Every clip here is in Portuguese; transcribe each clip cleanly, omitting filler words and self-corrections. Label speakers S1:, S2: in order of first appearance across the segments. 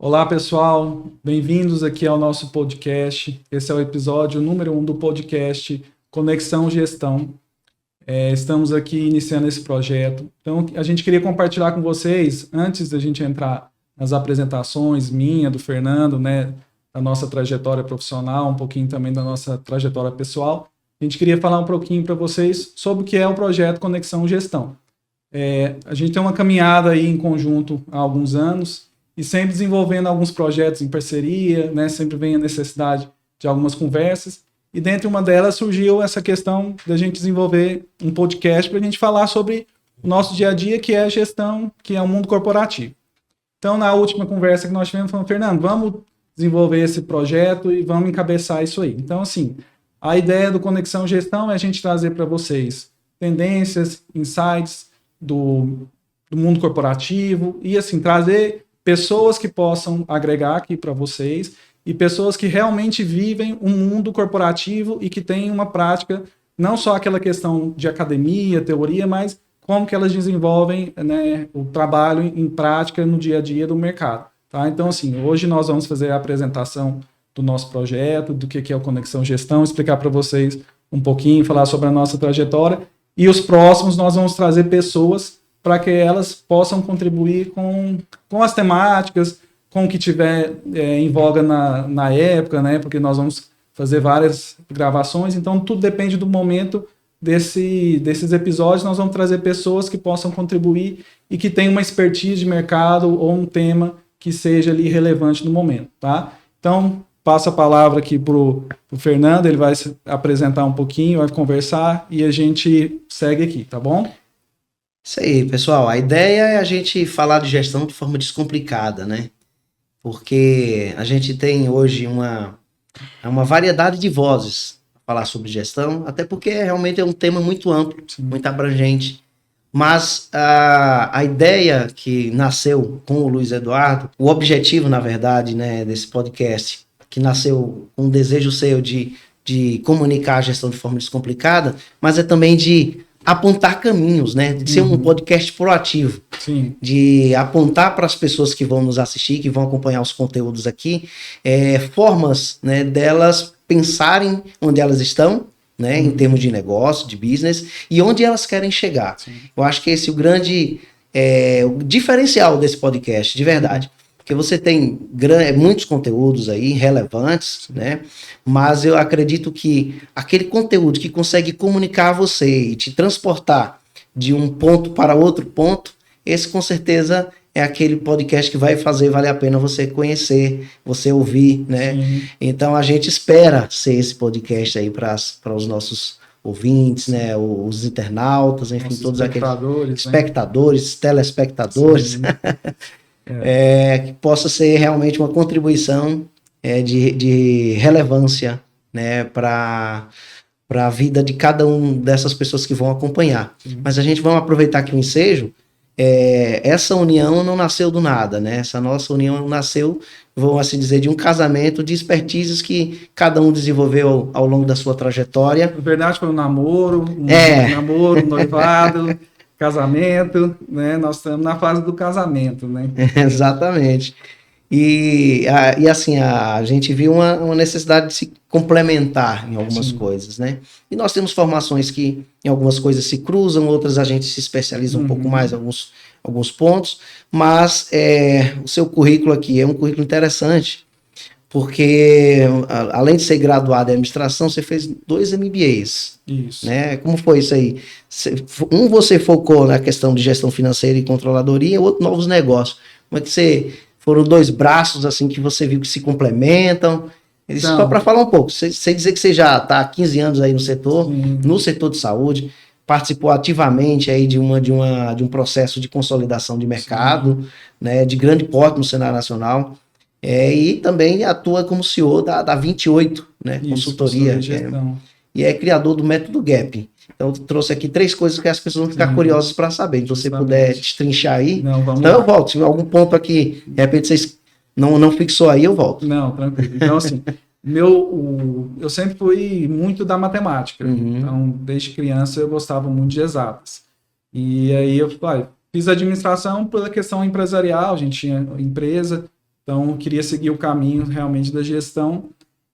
S1: Olá, pessoal. Bem-vindos aqui ao nosso podcast. Esse é o episódio número 1 do podcast Conexão Gestão. Estamos aqui iniciando esse projeto. Então, a gente queria compartilhar com vocês, antes da gente entrar nas apresentações minha, do Fernando, né, da nossa trajetória profissional, um pouquinho também da nossa trajetória pessoal, a gente queria falar um pouquinho para vocês sobre o que é o projeto Conexão Gestão. A gente tem uma caminhada aí em conjunto há alguns anos e sempre desenvolvendo alguns projetos em parceria, né, sempre vem a necessidade de algumas conversas. E dentre uma delas surgiu essa questão da gente desenvolver um podcast para a gente falar sobre o nosso dia a dia, que é a gestão, que é o mundo corporativo. Então, na última conversa que nós tivemos, falamos, Fernando, vamos desenvolver esse projeto e vamos encabeçar isso aí. Então, assim, a ideia do Conexão Gestão é a gente trazer para vocês tendências, insights do mundo corporativo e, assim, trazer pessoas que possam agregar aqui para vocês e pessoas que realmente vivem um mundo corporativo e que têm uma prática, não só aquela questão de academia, teoria, mas como que elas desenvolvem, né, o trabalho em prática no dia a dia do mercado. Tá? Então, assim, hoje nós vamos fazer a apresentação do nosso projeto, do que é o Conexão Gestão, explicar para vocês um pouquinho, falar sobre a nossa trajetória. E os próximos nós vamos trazer pessoas para que elas possam contribuir com as temáticas, com o que tiver em voga na época, né? Porque nós vamos fazer várias gravações, então tudo depende do momento desses episódios. Nós vamos trazer pessoas que possam contribuir e que tenham uma expertise de mercado ou um tema que seja ali relevante no momento, tá? Então, passo a palavra aqui para o Fernando, ele vai se apresentar um pouquinho, vai conversar e a gente segue aqui, tá bom?
S2: Isso aí, pessoal. A ideia é a gente falar de gestão de forma descomplicada, né? Porque a gente tem hoje uma variedade de vozes para falar sobre gestão, até porque realmente é um tema muito amplo, muito abrangente. Mas a ideia que nasceu com o Luiz Eduardo, o objetivo, na verdade, né, desse podcast, que nasceu com um desejo seu de comunicar a gestão de forma descomplicada, mas é também de apontar caminhos, né? De ser um podcast proativo.
S1: Sim.
S2: De apontar para as pessoas que vão nos assistir, que vão acompanhar os conteúdos aqui, formas, né, delas pensarem onde elas estão, né, em termos de negócio, de business, e onde elas querem chegar. Sim. Eu acho que esse é o grande o diferencial desse podcast, de verdade. Porque você tem muitos conteúdos aí relevantes, né? Mas eu acredito que aquele conteúdo que consegue comunicar a você e te transportar de um ponto para outro ponto, esse com certeza é aquele podcast que vai fazer valer a pena você conhecer, você ouvir, né? Sim. Então a gente espera ser esse podcast aí para os nossos ouvintes, né? Os internautas, enfim, nossos todos aqueles espectadores, né? Telespectadores. Que possa ser realmente uma contribuição de relevância, né, para a vida de cada um dessas pessoas que vão acompanhar. Mas a gente vai aproveitar aqui o ensejo. Essa união não nasceu do nada, né? Essa nossa união nasceu, vou assim dizer, de um casamento de expertises que cada um desenvolveu ao longo da sua trajetória.
S1: Na verdade, foi um namoro, noivado, casamento, né? Nós estamos na fase do casamento, né?
S2: Exatamente. E assim, a gente viu uma necessidade de se complementar em algumas coisas, né? E nós temos formações que em algumas coisas se cruzam, outras a gente se especializa um pouco mais em alguns pontos, mas o seu currículo aqui é um currículo interessante, porque além de ser graduado em administração, você fez 2 MBAs.
S1: Isso.
S2: Né? Como foi isso aí? Você focou na questão de gestão financeira e controladoria, o outro novos negócios. Como é que foram 2 braços assim que você viu que se complementam? Então, só para falar um pouco, você dizer que você já está há 15 anos aí no setor de saúde, participou ativamente aí de um processo de consolidação de mercado, né, de grande porte no cenário nacional. E também atua como CEO da 28, né, isso, consultoria, e é criador do método GAP. Então, eu trouxe aqui 3 coisas que as pessoas vão ficar curiosas para saber. Se você puder destrinchar aí, então eu volto. Se algum ponto aqui, de repente, vocês não fixou aí, eu volto.
S1: Não, tranquilo. Então, assim, eu sempre fui muito da matemática. Então, desde criança, eu gostava muito de exatas. E aí, eu fiz administração pela questão empresarial. A gente tinha empresa, Então, eu queria seguir o caminho realmente da gestão.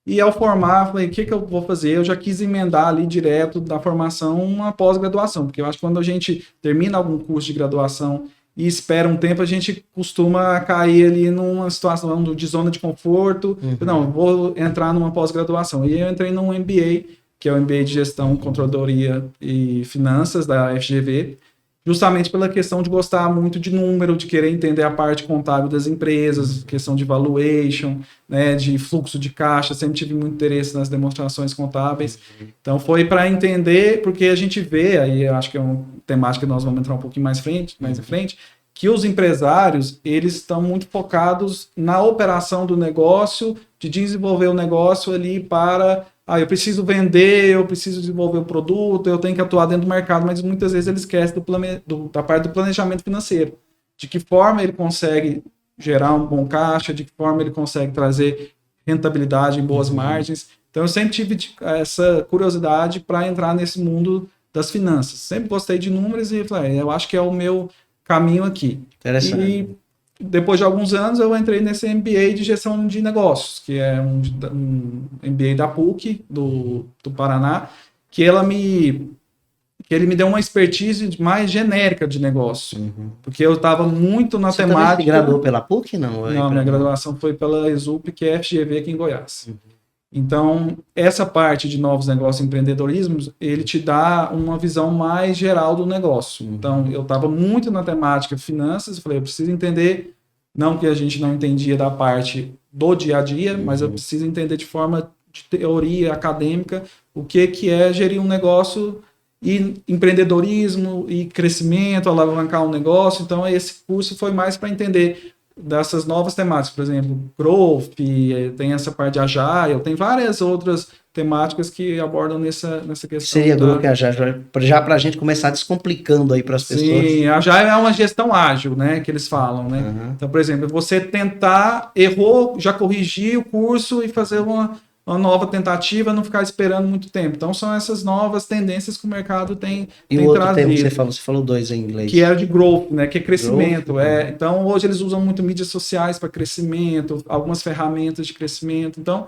S1: E ao formar, falei, o que eu vou fazer? Eu já quis emendar ali direto da formação uma pós-graduação, porque eu acho que quando a gente termina algum curso de graduação e espera um tempo, a gente costuma cair ali numa situação de zona de conforto. Não, vou entrar numa pós-graduação. E eu entrei num MBA, que é o MBA de Gestão, Controladoria e Finanças da FGV, justamente pela questão de gostar muito de número, de querer entender a parte contábil das empresas, questão de valuation, né, de fluxo de caixa, sempre tive muito interesse nas demonstrações contábeis. Então foi para entender, porque a gente vê, aí eu acho que é uma temática que nós vamos entrar um pouquinho mais à frente, que os empresários, eles estão muito focados na operação do negócio, de desenvolver o negócio ali para... eu preciso vender, eu preciso desenvolver o produto, eu tenho que atuar dentro do mercado, mas muitas vezes ele esquece da parte do planejamento financeiro. De que forma ele consegue gerar um bom caixa, de que forma ele consegue trazer rentabilidade em boas margens. Então eu sempre tive essa curiosidade para entrar nesse mundo das finanças. Sempre gostei de números e falei, eu acho que é o meu caminho aqui.
S2: Interessante.
S1: E depois de alguns anos, eu entrei nesse MBA de gestão de negócios, que é um MBA da PUC, do Paraná, que ele me deu uma expertise mais genérica de negócio. Porque eu estava muito na temática...
S2: Você graduou pela PUC, não?
S1: Não, minha graduação foi pela Exup, que é FGV aqui em Goiás. Então, essa parte de novos negócios e empreendedorismo, ele te dá uma visão mais geral do negócio. Então, eu estava muito na temática finanças, eu falei, eu preciso entender, não que a gente não entendia da parte do dia a dia, mas eu preciso entender de forma de teoria acadêmica o que é gerir um negócio e empreendedorismo e crescimento, alavancar um negócio. Então, esse curso foi mais para entender dessas novas temáticas, por exemplo, growth, tem essa parte de agile, tem várias outras temáticas que abordam nessa questão.
S2: Seria growth, já para a gente começar descomplicando aí para as pessoas.
S1: Sim, agile é uma gestão ágil, né, que eles falam, né? Então, por exemplo, você tentar, errou, já corrigir o curso e fazer uma nova tentativa, não ficar esperando muito tempo. Então, são essas novas tendências que o mercado tem
S2: trazido. E o outro termo que você falou dois em inglês.
S1: Que é de growth, né? Que é crescimento. Então, hoje eles usam muito mídias sociais para crescimento, algumas ferramentas de crescimento. Então,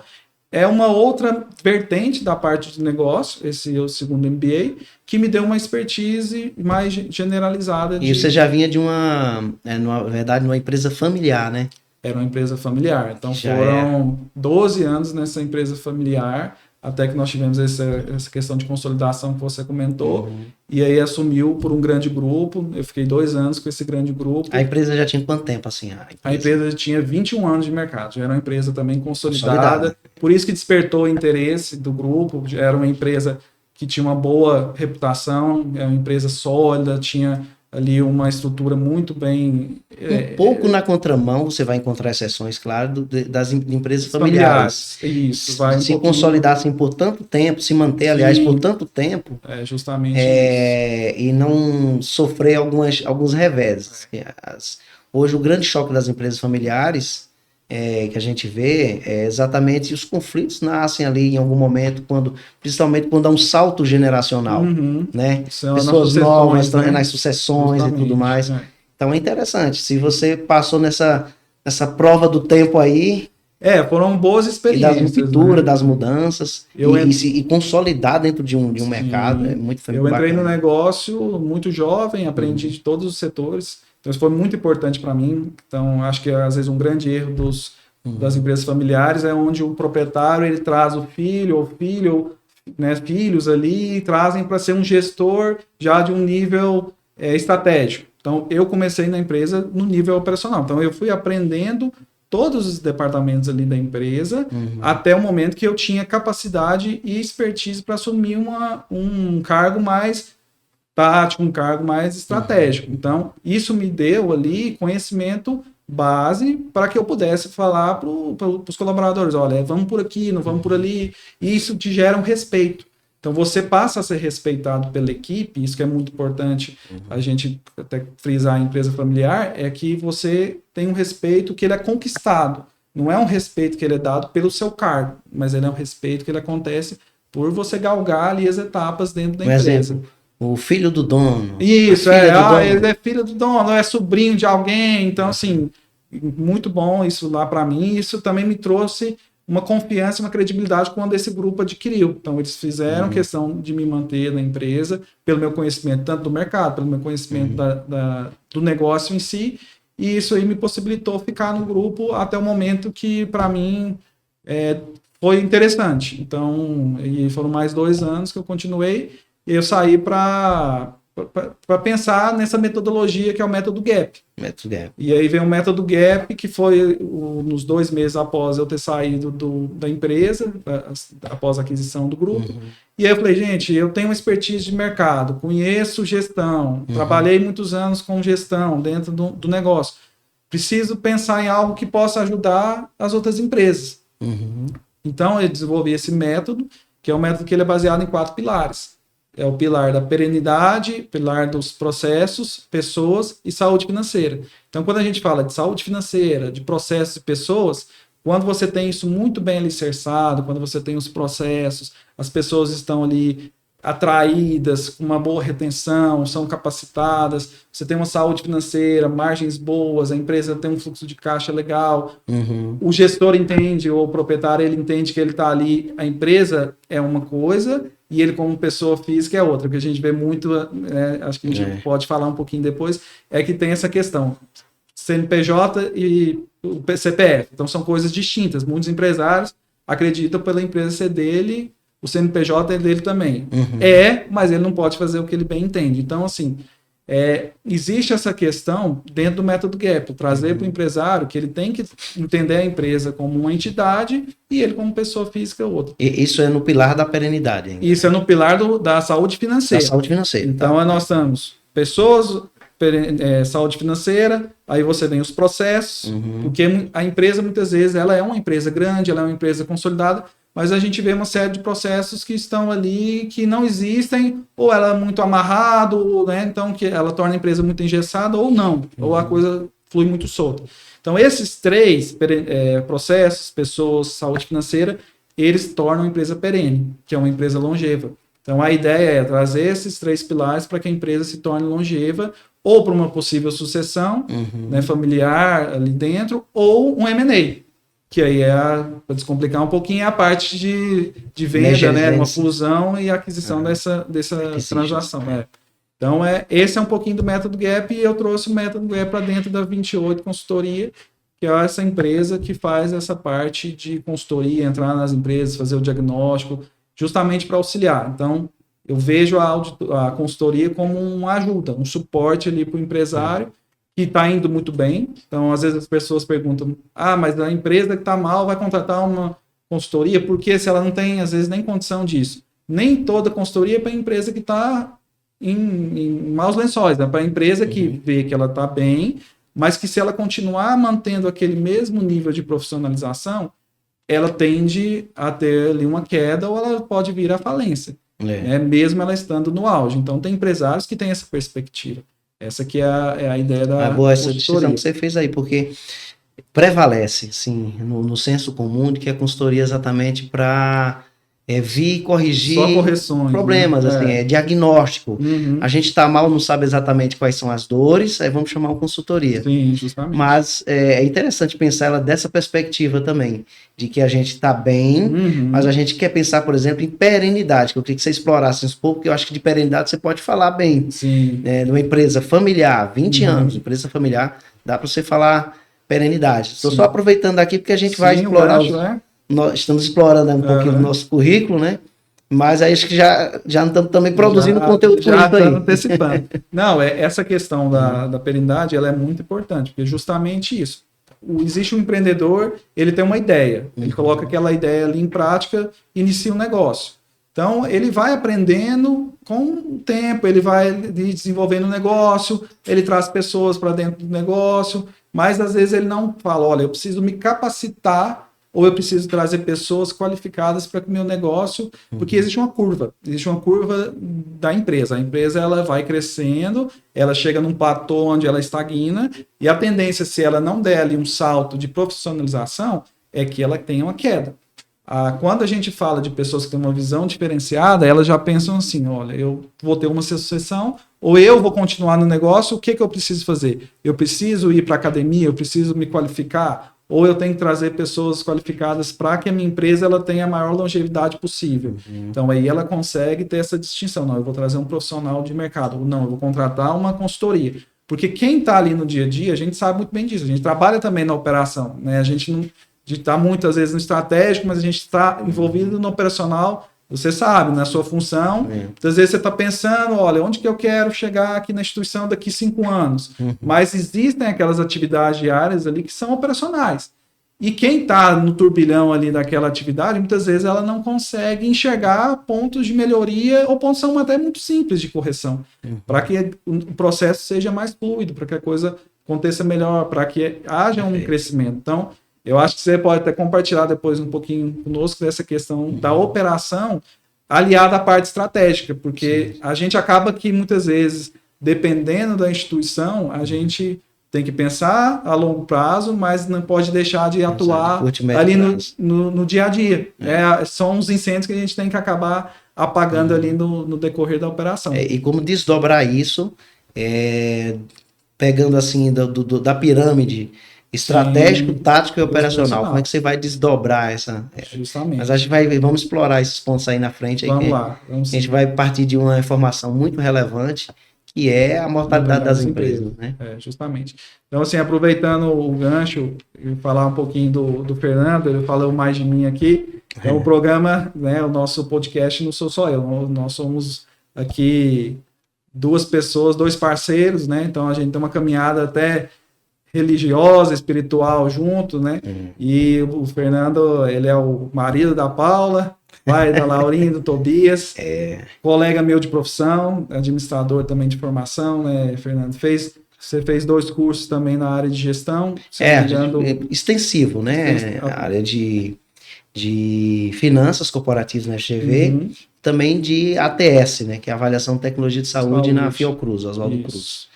S1: é uma outra vertente da parte de negócio, esse é o segundo MBA, que me deu uma expertise mais generalizada.
S2: E você já vinha de na verdade, uma empresa familiar, né?
S1: Era uma empresa familiar. Então, foram 12 anos nessa empresa familiar, até que nós tivemos essa questão de consolidação que você comentou, e aí assumiu por um grande grupo. Eu fiquei 2 anos com esse grande grupo.
S2: A empresa já tinha quanto tempo, assim?
S1: A empresa tinha 21 anos de mercado, já era uma empresa também consolidada. Por isso que despertou o interesse do grupo. Era uma empresa que tinha uma boa reputação, era uma empresa sólida, tinha ali uma estrutura muito bem...
S2: Um pouco na contramão, você vai encontrar exceções, claro, das empresas familiares.
S1: Isso.
S2: Se consolidassem por tanto tempo, se manter, aliás, por tanto tempo.
S1: Justamente
S2: isso. E não sofrer alguns reveses. Hoje, o grande choque das empresas familiares que a gente vê é exatamente os conflitos nascem ali em algum momento, principalmente quando há um salto generacional, né? Pessoas novas, né? Nas sucessões e tudo mais. Então é interessante. Se você passou nessa prova do tempo aí...
S1: foram boas experiências.
S2: E das rupturas, das mudanças, e consolidar dentro de um mercado, é muito
S1: Eu entrei no negócio muito jovem, aprendi de todos os setores. Então, isso foi muito importante para mim. Então, acho que, às vezes, um grande erro das empresas familiares é onde o proprietário ele traz o filho ou né, filhos ali e trazem para ser um gestor já de um nível estratégico. Então, eu comecei na empresa no nível operacional. Então, eu fui aprendendo todos os departamentos ali da empresa até o momento que eu tinha capacidade e expertise para assumir um cargo mais tático, um cargo mais estratégico. Então, isso me deu ali conhecimento base para que eu pudesse falar para os colaboradores, olha, vamos por aqui, não vamos por ali, e isso te gera um respeito. Então, você passa a ser respeitado pela equipe, isso que é muito importante a gente até frisar a empresa familiar, é que você tem um respeito que ele é conquistado. Não é um respeito que ele é dado pelo seu cargo, mas ele é um respeito que ele acontece por você galgar ali as etapas dentro da empresa.
S2: Exemplo. O filho do dono.
S1: Isso, ele é filho do dono, é sobrinho de alguém, então assim, muito bom isso lá para mim. Isso também me trouxe uma confiança, uma credibilidade quando esse grupo adquiriu. Então, eles fizeram questão de me manter na empresa, pelo meu conhecimento, tanto do mercado, pelo meu conhecimento do negócio em si, e isso aí me possibilitou ficar no grupo até o momento que, para mim, foi interessante. Então, e foram mais 2 anos que eu continuei, e eu saí para pensar nessa metodologia que é o método GAP. E aí vem o método GAP, que foi nos 2 meses após eu ter saído da empresa, após a aquisição do grupo. E aí eu falei, gente, eu tenho uma expertise de mercado, conheço gestão, trabalhei muitos anos com gestão dentro do negócio. Preciso pensar em algo que possa ajudar as outras empresas. Então eu desenvolvi esse método, que é um método que ele é baseado em 4 pilares. É o pilar da perenidade, pilar dos processos, pessoas e saúde financeira. Então, quando a gente fala de saúde financeira, de processos e pessoas, quando você tem isso muito bem alicerçado, quando você tem os processos, as pessoas estão ali atraídas, com uma boa retenção, são capacitadas, você tem uma saúde financeira, margens boas, a empresa tem um fluxo de caixa legal, o gestor entende, ou o proprietário, ele entende que ele está ali, a empresa é uma coisa e ele como pessoa física é outra. O que a gente vê muito, acho que a gente pode falar um pouquinho depois, é que tem essa questão, CNPJ e o CPF, então são coisas distintas. Muitos empresários acreditam pela empresa ser dele, o CNPJ é dele também. Mas ele não pode fazer o que ele bem entende. Então, assim, existe essa questão dentro do método GAP, trazer para o empresário que ele tem que entender a empresa como uma entidade e ele como pessoa física outra.
S2: Isso é no pilar da perenidade. Hein?
S1: Isso é no pilar da saúde financeira.
S2: Da saúde financeira.
S1: Então, nós temos pessoas, saúde financeira, aí você tem os processos, porque a empresa, muitas vezes, ela é uma empresa grande, ela é uma empresa consolidada, mas a gente vê uma série de processos que estão ali, que não existem, ou ela é muito amarrado, né? Então que ela torna a empresa muito engessada, ou não, ou a coisa flui muito solta. Então esses 3 processos, pessoas, saúde financeira, eles tornam a empresa perene, que é uma empresa longeva. Então a ideia é trazer esses 3 pilares para que a empresa se torne longeva, ou para uma possível sucessão né, familiar ali dentro, ou um M&A. Que aí para descomplicar um pouquinho, é a parte de venda, né? Uma fusão e aquisição dessa transação. Então, esse é um pouquinho do método GAP, e eu trouxe o método GAP para dentro da 28 Consultoria, que é essa empresa que faz essa parte de consultoria, entrar nas empresas, fazer o diagnóstico, justamente para auxiliar. Então, eu vejo a consultoria como uma ajuda, um suporte ali para o empresário, que está indo muito bem. Então, às vezes as pessoas perguntam, mas a empresa que está mal vai contratar uma consultoria, porque se ela não tem, às vezes, nem condição disso. Nem toda consultoria é para a empresa que está em maus lençóis, né? Para a empresa que vê que ela está bem, mas que se ela continuar mantendo aquele mesmo nível de profissionalização, ela tende a ter ali uma queda, ou ela pode vir à falência, né? Mesmo ela estando no auge. Então, tem empresários que têm essa perspectiva. Essa que é a ideia da
S2: boa essa decisão que você fez aí, porque prevalece, assim, no senso comum de que a consultoria é exatamente para vir corrigir problemas, né? Assim, diagnóstico. A gente está mal, não sabe exatamente quais são as dores, aí vamos chamar uma consultoria.
S1: Sim, justamente.
S2: Mas é interessante pensar ela dessa perspectiva também, de que a gente está bem, mas a gente quer pensar, por exemplo, em perenidade, que eu queria que você explorasse um pouco, porque eu acho que de perenidade você pode falar bem.
S1: Sim.
S2: Numa empresa familiar, 20 anos, empresa familiar, dá para você falar perenidade. Estou só aproveitando aqui porque a gente vai explorar nós estamos explorando um pouquinho do nosso currículo, né? Mas aí acho que já não estamos também produzindo conteúdo
S1: já estamos antecipando. Não, essa questão da perenidade, ela é muito importante, porque justamente isso. Existe um empreendedor, ele tem uma ideia, ele coloca aquela ideia ali em prática, inicia um negócio. Então, ele vai aprendendo com o tempo, ele vai desenvolvendo o negócio, ele traz pessoas para dentro do negócio, mas às vezes ele não fala, olha, eu preciso me capacitar, ou eu preciso trazer pessoas qualificadas para o meu negócio, porque existe uma curva da empresa. A empresa ela vai crescendo, ela chega num platô onde ela estagna, e a tendência, se ela não der ali um salto de profissionalização, é que ela tenha uma queda. Quando a gente fala de pessoas que têm uma visão diferenciada, elas já pensam assim, olha, eu vou ter uma sucessão, ou eu vou continuar no negócio, o que eu preciso fazer? Eu preciso ir para a academia, eu preciso me qualificar, ou eu tenho que trazer pessoas qualificadas para que a minha empresa ela tenha a maior longevidade possível. Então aí ela consegue ter essa distinção, não, eu vou trazer um profissional de mercado, ou não, eu vou contratar uma consultoria. Porque quem está ali no dia a dia, a gente sabe muito bem disso, a gente trabalha também na operação, né? A gente não está muitas vezes no estratégico, mas a gente está envolvido no operacional, você sabe, na sua função. Muitas vezes você está pensando, olha, onde que eu quero chegar aqui na instituição daqui 5 anos? Mas existem aquelas atividades diárias ali que são operacionais. E quem está no turbilhão ali daquela atividade, muitas vezes ela não consegue enxergar pontos de melhoria ou pontos são até muito simples de correção, para que o processo seja mais fluido, para que a coisa aconteça melhor, para que haja um crescimento. Então, eu acho que você pode até compartilhar depois um pouquinho conosco dessa questão da operação aliada à parte estratégica, porque a gente acaba que muitas vezes, dependendo da instituição, a gente tem que pensar a longo prazo, mas não pode deixar de atuar ali no dia a dia. São os incêndios que a gente tem que acabar apagando ali no decorrer da operação.
S2: E como desdobrar isso, pegando assim da pirâmide estratégico, tático e operacional. Como é que você vai desdobrar essa...
S1: Justamente.
S2: Mas a gente vamos explorar esses pontos aí na frente.
S1: Vamos lá.
S2: A gente vai partir de uma informação muito relevante, que é a mortalidade das empresas. Né?
S1: Justamente. Então, assim, aproveitando o gancho e falar um pouquinho do Fernando, ele falou mais de mim aqui. Então, o programa, né, o nosso podcast não sou só eu, nós somos aqui 2 pessoas, 2 parceiros, né? Então, a gente tem uma caminhada até religiosa, espiritual junto, né? E o Fernando, ele é o marido da Paula, pai da Laurinha, do Tobias, colega meu de profissão, administrador também de formação, né, Fernando? Você fez 2 cursos também na área de gestão.
S2: Extensivo, né? A área de finanças corporativas na FGV, também de ATS, né? Que é a Avaliação de Tecnologia de Saúde na Fiocruz, Oswaldo Cruz.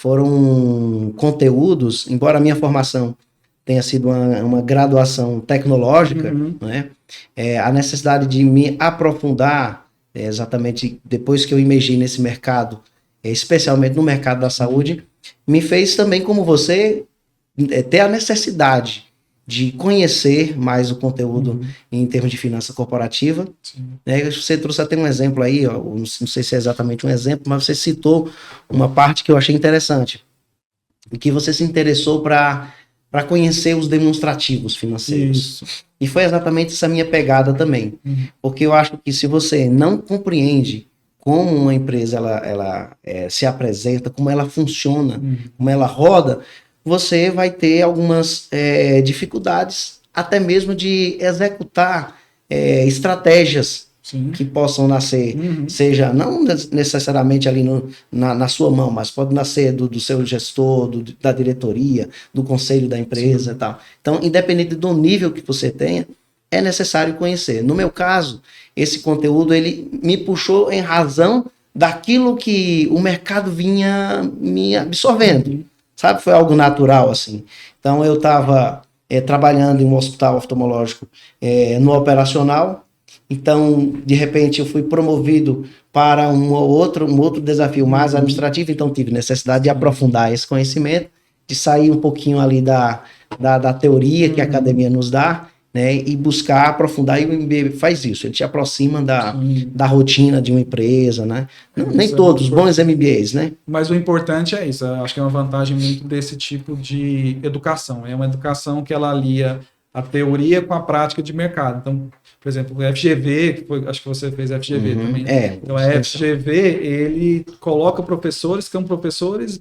S2: Foram conteúdos, embora a minha formação tenha sido uma graduação tecnológica, né? A necessidade de me aprofundar, exatamente depois que eu imergi nesse mercado, especialmente no mercado da saúde, me fez também, como você, ter a necessidade de conhecer mais o conteúdo em termos de finança corporativa. Né? Você trouxe até um exemplo aí, ó, não sei se é exatamente um exemplo, mas você citou uma parte que eu achei interessante, e que você se interessou para conhecer os demonstrativos financeiros.
S1: Isso.
S2: E foi exatamente essa minha pegada também, porque eu acho que se você não compreende como uma empresa ela se apresenta, como ela funciona, como ela roda, você vai ter algumas dificuldades até mesmo de executar estratégias que possam nascer, seja não necessariamente ali na sua mão, mas pode nascer do seu gestor, da diretoria, do conselho da empresa e tal. Então, independente do nível que você tenha, é necessário conhecer. No meu caso, esse conteúdo ele me puxou em razão daquilo que o mercado vinha me absorvendo. Sabe, foi algo natural, assim. Então, eu estava trabalhando em um hospital oftalmológico no operacional. Então, de repente, eu fui promovido para um outro desafio mais administrativo. Então, tive necessidade de aprofundar esse conhecimento, de sair um pouquinho ali da teoria que a academia nos dá, né, e buscar aprofundar. E o MBA faz isso, ele te aproxima da rotina de uma empresa, né? Nem todos, bons MBAs, né?
S1: Mas o importante é isso, eu acho que é uma vantagem muito desse tipo de educação. É uma educação que ela alia a teoria com a prática de mercado. Então, por exemplo, o FGV, acho que você fez FGV também. Então, a FGV, ele coloca professores que são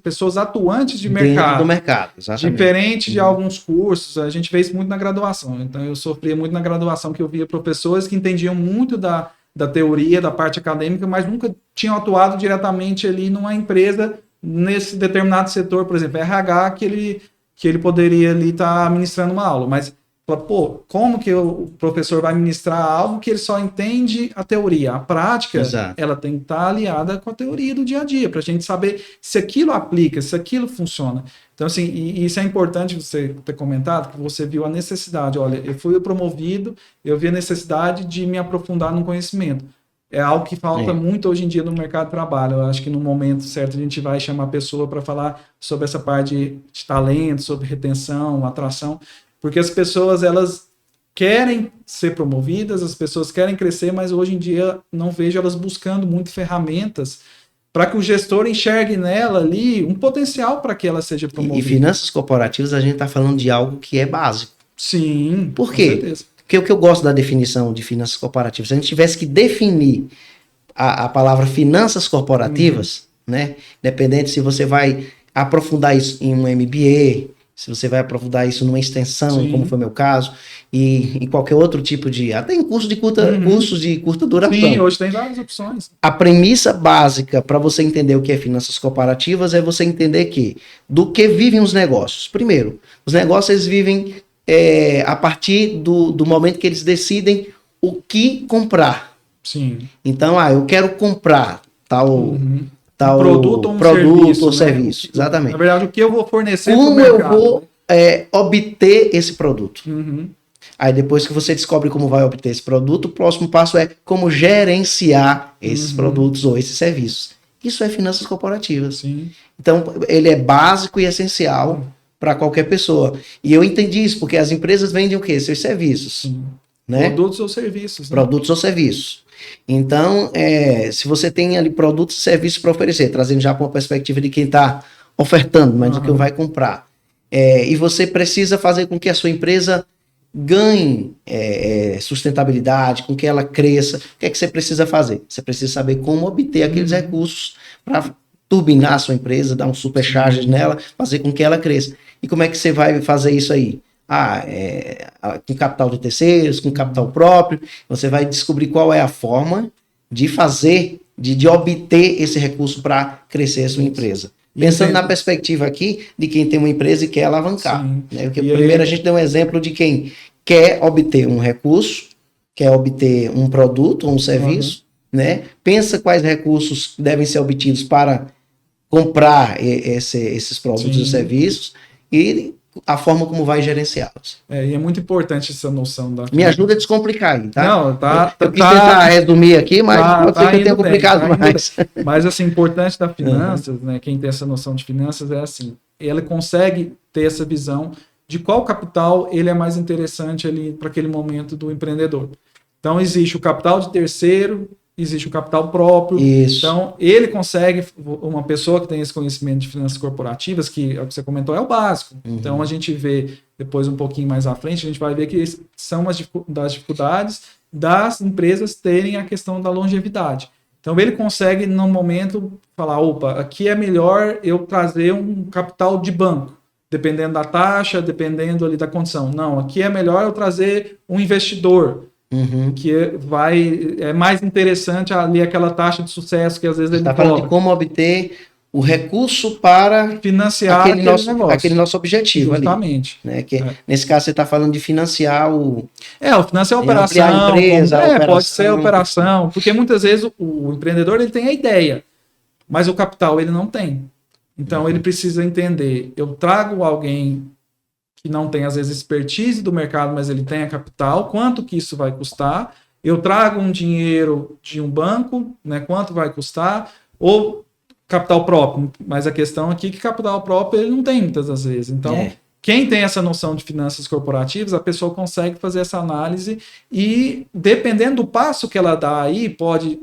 S1: pessoas atuantes de mercado.
S2: Dentro do mercado, exatamente.
S1: Diferente de alguns cursos, a gente vê isso muito na graduação. Então, eu sofria muito na graduação, que eu via professores que entendiam muito da teoria, da parte acadêmica, mas nunca tinham atuado diretamente ali numa empresa, nesse determinado setor, por exemplo, RH, que ele poderia ali estar ministrando uma aula. Mas Fala, pô, como que o professor vai ministrar algo que ele só entende a teoria? A prática,
S2: Exato.
S1: ela tem que estar aliada com a teoria do dia a dia, para a gente saber se aquilo aplica, se aquilo funciona. Então, assim, e isso é importante você ter comentado, que você viu a necessidade. Olha, eu fui promovido, eu vi a necessidade de me aprofundar no conhecimento. É algo que falta muito hoje em dia no mercado de trabalho. Eu acho que no momento certo a gente vai chamar a pessoa para falar sobre essa parte de talento, sobre retenção, atração, porque as pessoas, elas querem ser promovidas, as pessoas querem crescer, mas hoje em dia não vejo elas buscando muito ferramentas para que o gestor enxergue nela ali um potencial para que ela seja promovida.
S2: E finanças corporativas, a gente está falando de algo que é básico.
S1: Sim,
S2: por quê?
S1: Com certeza.
S2: Porque o que eu gosto da definição de finanças corporativas, se a gente tivesse que definir a palavra finanças corporativas, né? Independente se você vai aprofundar isso em um MBA, se você vai aprofundar isso numa extensão, como foi meu caso, e em qualquer outro tipo de... Até em cursos de curta duração.
S1: Sim, hoje tem várias opções.
S2: A premissa básica para você entender o que é finanças corporativas é você entender que do que vivem os negócios. Primeiro, os negócios eles vivem a partir do momento que eles decidem o que comprar.
S1: Sim.
S2: Então, eu quero comprar tal
S1: produto ou serviço.
S2: Né? Exatamente.
S1: Na verdade, o que eu vou fornecer para o
S2: mercado?
S1: Como eu vou
S2: obter esse produto? Aí depois que você descobre como vai obter esse produto, o próximo passo é como gerenciar esses produtos ou esses serviços. Isso é finanças corporativas.
S1: Sim.
S2: Então, ele é básico e essencial para qualquer pessoa. E eu entendi isso, porque as empresas vendem o quê? Seus serviços. Né?
S1: Produtos ou serviços. Né?
S2: Produtos ou serviços. Então, se você tem ali produtos e serviços para oferecer, trazendo já para uma perspectiva de quem está ofertando, mas do que vai comprar. E você precisa fazer com que a sua empresa ganhe sustentabilidade, com que ela cresça. O que é que você precisa fazer? Você precisa saber como obter aqueles recursos para turbinar a sua empresa, dar um supercharge nela, fazer com que ela cresça. E como é que você vai fazer isso aí? Com capital de terceiros, com capital próprio. Você vai descobrir qual é a forma de fazer, de obter esse recurso para crescer a sua empresa. Pensando na perspectiva aqui de quem tem uma empresa e quer alavancar. Né? Porque primeiro a gente deu um exemplo de quem quer obter um recurso, quer obter um produto ou um serviço, né? Pensa quais recursos devem ser obtidos para comprar esses produtos e serviços e a forma como vai gerenciá-los.
S1: E é muito importante essa noção da...
S2: Me ajuda a descomplicar aí, tá?
S1: Não,
S2: eu quis tentar resumir aqui, mas pode ser que eu tenha complicado mais.
S1: Mas, assim, importante da finanças, né? Quem tem essa noção de finanças é assim, ele consegue ter essa visão de qual capital ele é mais interessante ali para aquele momento do empreendedor. Então, existe o capital de terceiro, existe o capital próprio.
S2: Isso.
S1: Então, ele consegue, uma pessoa que tem esse conhecimento de finanças corporativas, que é o que você comentou, é o básico. Então, a gente vê, depois um pouquinho mais à frente, a gente vai ver que são das dificuldades das empresas terem a questão da longevidade. Então, ele consegue, no momento, falar, opa, aqui é melhor eu trazer um capital de banco, dependendo da taxa, dependendo ali da condição. Não, aqui é melhor eu trazer um investidor, que é mais interessante ali aquela taxa de sucesso que às vezes ele
S2: está falando de como obter o recurso para
S1: financiar
S2: aquele nosso objetivo.
S1: Justamente.
S2: Ali, né? Que, nesse caso você está falando de financiar
S1: financiar a operação,
S2: a empresa,
S1: pode ser a operação, porque muitas vezes o empreendedor ele tem a ideia, mas o capital ele não tem. Então ele precisa entender, eu trago alguém que não tem, às vezes, expertise do mercado, mas ele tem a capital, quanto que isso vai custar? Eu trago um dinheiro de um banco, né? Quanto vai custar? Ou capital próprio, mas a questão aqui é que capital próprio ele não tem muitas das vezes. Então, quem tem essa noção de finanças corporativas, a pessoa consegue fazer essa análise e, dependendo do passo que ela dá aí, pode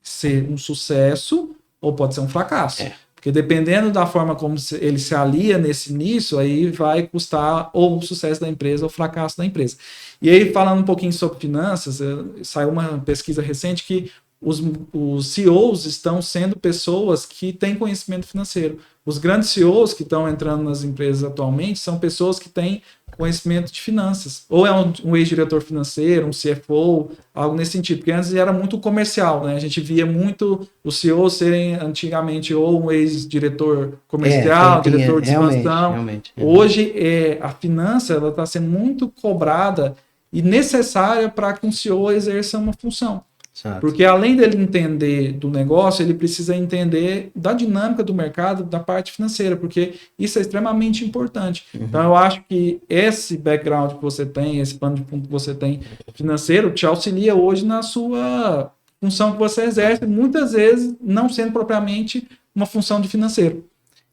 S1: ser um sucesso ou pode ser um fracasso. Porque dependendo da forma como ele se alia nesse início, aí vai custar ou o sucesso da empresa ou o fracasso da empresa. E aí, falando um pouquinho sobre finanças, saiu uma pesquisa recente que os CEOs estão sendo pessoas que têm conhecimento financeiro. Os grandes CEOs que estão entrando nas empresas atualmente são pessoas que têm conhecimento de finanças. Ou é um ex-diretor financeiro, um CFO, algo nesse sentido. Porque antes era muito comercial, né? A gente via muito os CEOs serem antigamente ou um ex-diretor comercial, diretor de expansão.
S2: Realmente.
S1: Hoje, a finança ela está sendo muito cobrada e necessária para que um CEO exerça uma função.
S2: Exato.
S1: Porque além dele entender do negócio, ele precisa entender da dinâmica do mercado, da parte financeira, porque isso é extremamente importante. Então eu acho que esse background que você tem, esse plano de fundo que você tem financeiro, te auxilia hoje na sua função que você exerce, muitas vezes não sendo propriamente uma função de financeiro.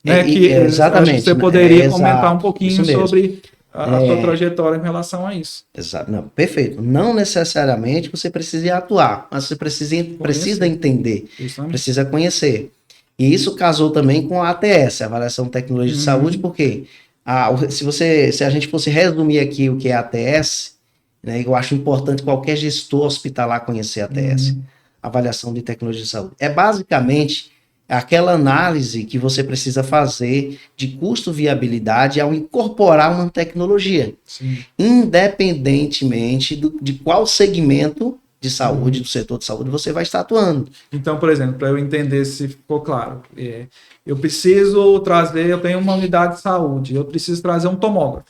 S1: Né?
S2: Exatamente.
S1: Acho que você poderia comentar um pouquinho sobre a sua trajetória em relação a isso.
S2: Exato. Não, perfeito. Não necessariamente você precisa atuar, mas você precisa entender, precisa conhecer. E isso casou também com a ATS, a Avaliação de Tecnologia de Saúde, porque se a gente fosse resumir aqui o que é a ATS, né, eu acho importante qualquer gestor hospitalar conhecer a ATS, Avaliação de Tecnologia de Saúde. É basicamente aquela análise que você precisa fazer de custo-viabilidade ao incorporar uma tecnologia.
S1: Sim.
S2: Independentemente de qual segmento de saúde, do setor de saúde, você vai estar atuando.
S1: Então, por exemplo, para eu entender se ficou claro, eu preciso trazer, eu tenho uma unidade de saúde, eu preciso trazer um tomógrafo.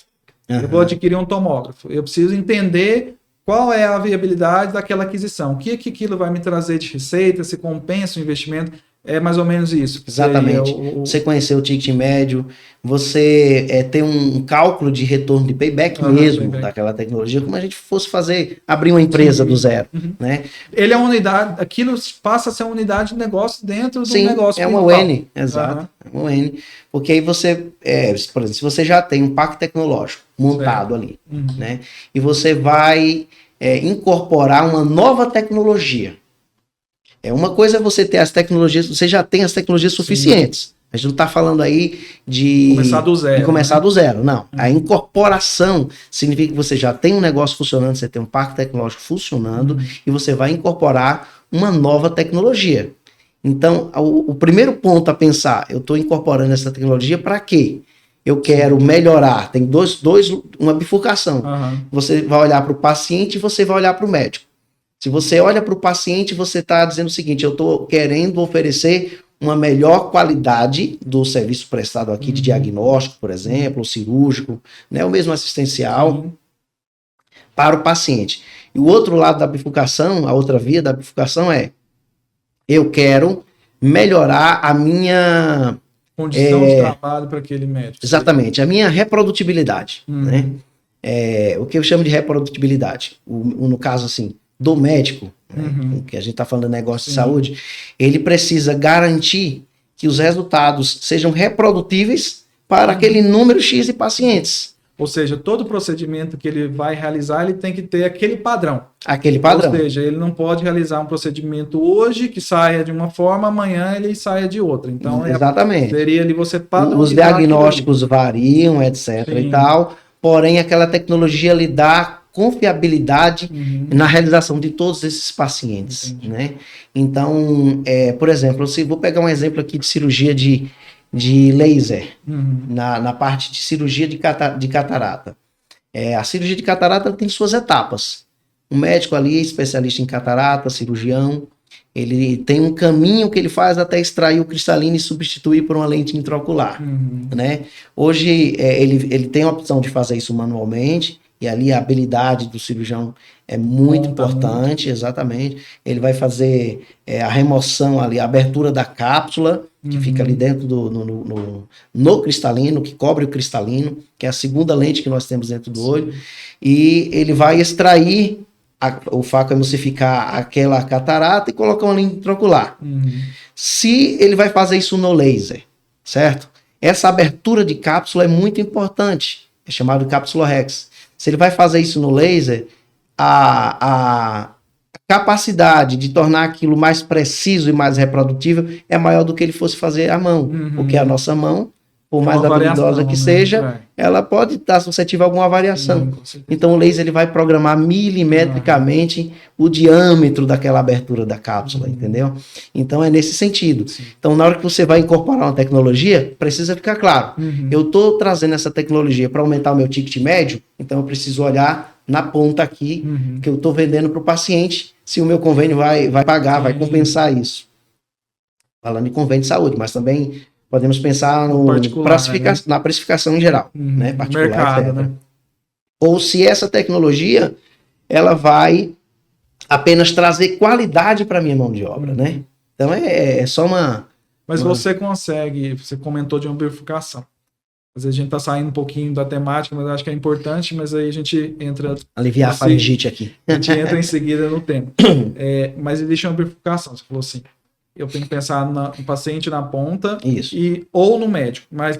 S1: Eu vou adquirir um tomógrafo. Eu preciso entender qual é a viabilidade daquela aquisição. O que aquilo vai me trazer de receita, se compensa o investimento. É mais ou menos isso.
S2: Exatamente. Você conhecer o ticket médio, você ter um cálculo de retorno de payback mesmo daquela tecnologia, como a gente fosse abrir uma empresa do zero. Né?
S1: Ele é uma unidade, aquilo passa a ser uma unidade de negócio dentro do negócio.
S2: É uma UN, exato. É uma UN. Porque aí você, por exemplo, se você já tem um parque tecnológico montado ali, né? E você vai incorporar uma nova tecnologia. Uma coisa é você ter as tecnologias, você já tem as tecnologias suficientes. A gente não está falando aí de começar do zero, não. A incorporação significa que você já tem um negócio funcionando, você tem um parque tecnológico funcionando e você vai incorporar uma nova tecnologia. Então, o primeiro ponto a pensar, eu estou incorporando essa tecnologia para quê? Eu quero melhorar, tem uma bifurcação. Você vai olhar para o paciente e você vai olhar para o médico. Se você olha para o paciente, você está dizendo o seguinte, eu estou querendo oferecer uma melhor qualidade do serviço prestado aqui de diagnóstico, por exemplo, ou cirúrgico, né, ou mesmo assistencial, para o paciente. E o outro lado da bifurcação, a outra via da bifurcação eu quero melhorar a minha
S1: condição de trabalho para aquele médico.
S2: Exatamente, a minha reprodutibilidade. Né? O que eu chamo de reprodutibilidade, no caso assim, do médico, né, que a gente está falando de negócio de saúde, ele precisa garantir que os resultados sejam reprodutíveis para aquele número X de pacientes.
S1: Ou seja, todo procedimento que ele vai realizar, ele tem que ter aquele padrão.
S2: Aquele padrão.
S1: Ou seja, ele não pode realizar um procedimento hoje que saia de uma forma, amanhã ele saia de outra. Então,
S2: exatamente.
S1: Seria ali você padronizar.
S2: Os diagnósticos variam, etc. e tal, porém aquela tecnologia lhe dá confiabilidade na realização de todos esses pacientes, né? Então, por exemplo, vou pegar um exemplo aqui de cirurgia de laser, na parte de cirurgia de catarata. A cirurgia de catarata tem suas etapas. Um médico ali, especialista em catarata, cirurgião, ele tem um caminho que ele faz até extrair o cristalino e substituir por uma lente intraocular, né? Hoje, ele tem a opção de fazer isso manualmente, e ali a habilidade do cirurgião é muito importante, exatamente. Ele vai fazer a remoção ali, a abertura da cápsula, que fica ali dentro no cristalino, que cobre o cristalino, que é a segunda lente que nós temos dentro do olho, e ele vai extrair o facoemulsificar aquela catarata e colocar uma lente intraocular. Se ele vai fazer isso no laser, certo? Essa abertura de cápsula é muito importante, é chamado de cápsula Rex. Se ele vai fazer isso no laser, a capacidade de tornar aquilo mais preciso e mais reprodutível é maior do que ele fosse fazer à mão. Porque a nossa mão, por mais
S1: Uma
S2: habilidosa
S1: variação,
S2: que
S1: né?
S2: seja, ela pode estar suscetível a alguma variação.
S1: Sim, com certeza.
S2: Então o laser ele vai programar milimetricamente o diâmetro daquela abertura da cápsula, entendeu? Então é nesse sentido.
S1: Sim.
S2: Então na hora que você vai incorporar uma tecnologia, precisa ficar claro. Eu estou trazendo essa tecnologia para aumentar o meu ticket médio, então eu preciso olhar na ponta aqui que eu estou vendendo para o paciente, se o meu convênio vai pagar, vai compensar isso. Falando em convênio de saúde, mas também podemos pensar na precificação em geral, né? Particular,
S1: mercado,
S2: etc.
S1: né?
S2: Ou se essa tecnologia ela vai apenas trazer qualidade para minha mão de obra, né? Então é só uma...
S1: Mas você consegue, você comentou de uma bifurcação. Às vezes a gente está saindo um pouquinho da temática, mas acho que é importante, mas aí a gente entra...
S2: Aliviar a faringite aqui.
S1: A gente entra em seguida no tema. Mas existe uma bifurcação, você falou assim, eu tenho que pensar no paciente na ponta ou no médico, mas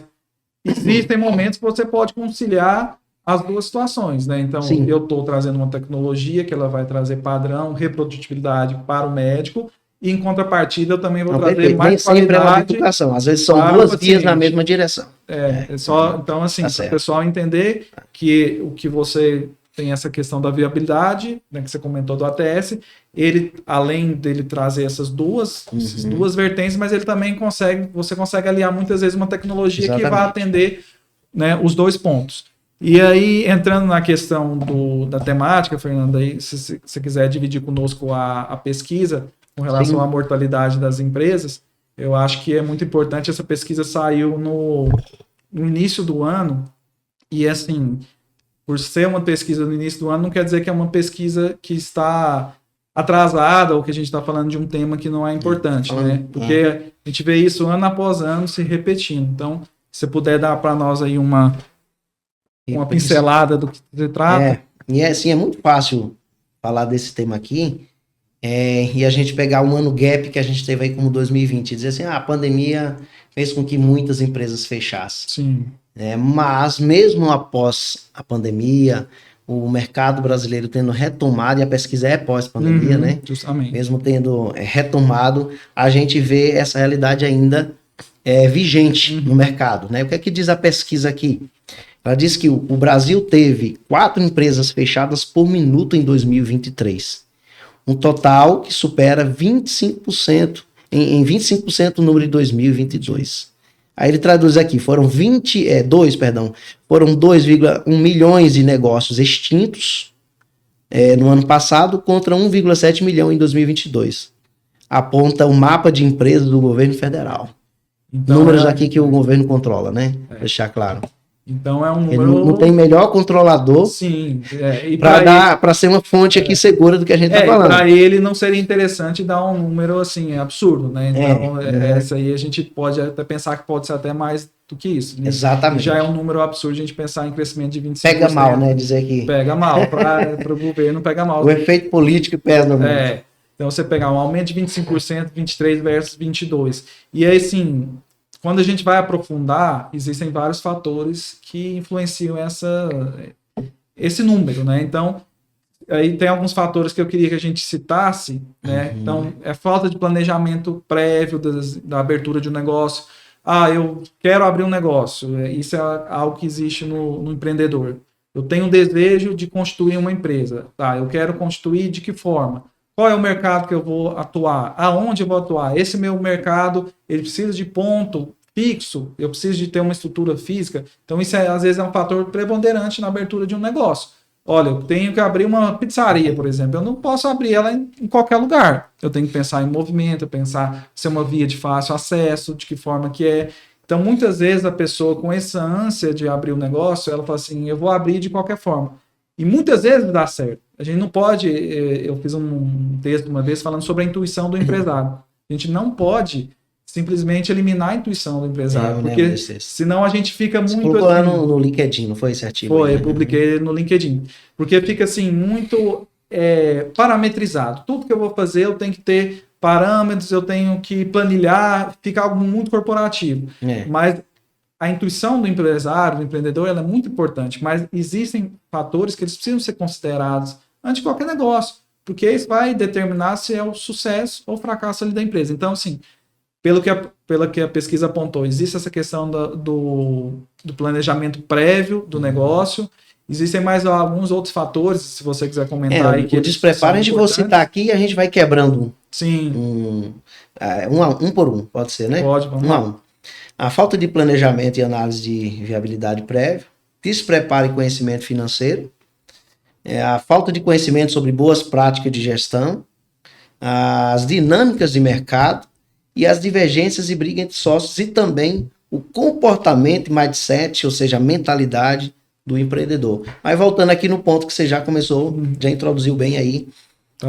S1: existem momentos que você pode conciliar as duas situações, né? Então, eu estou trazendo uma tecnologia que ela vai trazer padrão, reprodutibilidade para o médico, e em contrapartida eu também vou trazer mais qualidade.
S2: Às vezes são duas vias na mesma direção.
S1: Então, assim, para o pessoal entender que o que você tem essa questão da viabilidade, né, que você comentou do ATS, ele, além dele trazer essas duas vertentes, mas ele também você consegue aliar muitas vezes uma tecnologia que vai atender, né, os dois pontos. E aí, entrando na questão da temática, Fernanda, aí, se você quiser dividir conosco a pesquisa com relação à mortalidade das empresas, eu acho que é muito importante. Essa pesquisa saiu no início do ano, e assim, por ser uma pesquisa no início do ano, não quer dizer que é uma pesquisa que está atrasada ou que a gente está falando de um tema que não é importante, né? Porque a gente vê isso ano após ano se repetindo. Então, se você puder dar para nós aí uma pincelada do que se trata.
S2: E assim, é muito fácil falar desse tema aqui, e a gente pegar um ano gap que a gente teve aí como 2020 e dizer assim, a pandemia fez com que muitas empresas fechassem.
S1: Sim.
S2: Mas mesmo após a pandemia, o mercado brasileiro tendo retomado, e a pesquisa é pós-pandemia, né?
S1: Justamente.
S2: Mesmo tendo retomado, a gente vê essa realidade ainda vigente no mercado, né? O que é que diz a pesquisa aqui? Ela diz que o Brasil teve 4 empresas fechadas por minuto em 2023. Um total que supera 25%, em 25% o número de 2022. Aí ele traduz aqui, foram 2,1 milhões de negócios extintos no ano passado contra 1,7 milhão em 2022. Aponta o mapa de empresas do governo federal. Então, números aqui que o governo controla, né? Deixar claro.
S1: Então é um número...
S2: Ele não tem melhor controlador.
S1: Sim.
S2: Para ser uma fonte aqui segura do que a gente está falando.
S1: Para ele não seria interessante dar um número assim absurdo, né? Então essa aí a gente pode até pensar que pode ser até mais do que isso.
S2: Exatamente.
S1: Já é um número absurdo a gente pensar em crescimento de 25%.
S2: Pega mal, né? Dizer que...
S1: Pega mal. Para o governo pega mal.
S2: O efeito político pesa muito.
S1: Então você pegar um aumento de 25%, 23 versus 22. E aí, assim... Quando a gente vai aprofundar, existem vários fatores que influenciam esse número, né? Então, aí tem alguns fatores que eu queria que a gente citasse, né? Então, é falta de planejamento prévio da abertura de um negócio. Eu quero abrir um negócio. Isso é algo que existe no empreendedor. Eu tenho um desejo de constituir uma empresa. Eu quero constituir de que forma? Qual é o mercado que eu vou atuar? Aonde eu vou atuar? Esse meu mercado, ele precisa de ponto fixo, eu preciso de ter uma estrutura física. Então, isso às vezes é um fator preponderante na abertura de um negócio. Olha, eu tenho que abrir uma pizzaria, por exemplo. Eu não posso abrir ela em qualquer lugar. Eu tenho que pensar em movimento, pensar se é uma via de fácil acesso, de que forma que é. Então, muitas vezes a pessoa com essa ânsia de abrir um negócio, ela fala assim, eu vou abrir de qualquer forma. E muitas vezes dá certo. A gente não pode... Eu fiz um texto uma vez falando sobre a intuição do empresário. A gente não pode simplesmente eliminar a intuição do empresário, porque senão a gente fica muito... Você
S2: colocou lá no LinkedIn, não foi esse artigo?
S1: Foi, eu publiquei no LinkedIn. Porque fica assim, muito parametrizado. Tudo que eu vou fazer, eu tenho que ter parâmetros, eu tenho que planilhar, fica algo muito corporativo. Mas a intuição do empresário, do empreendedor, ela é muito importante, mas existem fatores que eles precisam ser considerados antes de qualquer negócio, porque isso vai determinar se é o sucesso ou o fracasso ali da empresa. Então, assim, pelo que a pesquisa apontou, existe essa questão do planejamento prévio do negócio. Existem mais alguns outros fatores, se você quiser comentar aí.
S2: O despreparo a gente vai citar aqui e a gente vai quebrando
S1: Sim.
S2: Um por um, pode ser, né?
S1: Pode, vamos lá.
S2: A falta de planejamento e análise de viabilidade prévia, despreparo e conhecimento financeiro, a falta de conhecimento sobre boas práticas de gestão, as dinâmicas de mercado e as divergências e brigas entre sócios e também o comportamento e mindset, ou seja, a mentalidade do empreendedor. Mas voltando aqui no ponto que você já começou, já introduziu bem aí,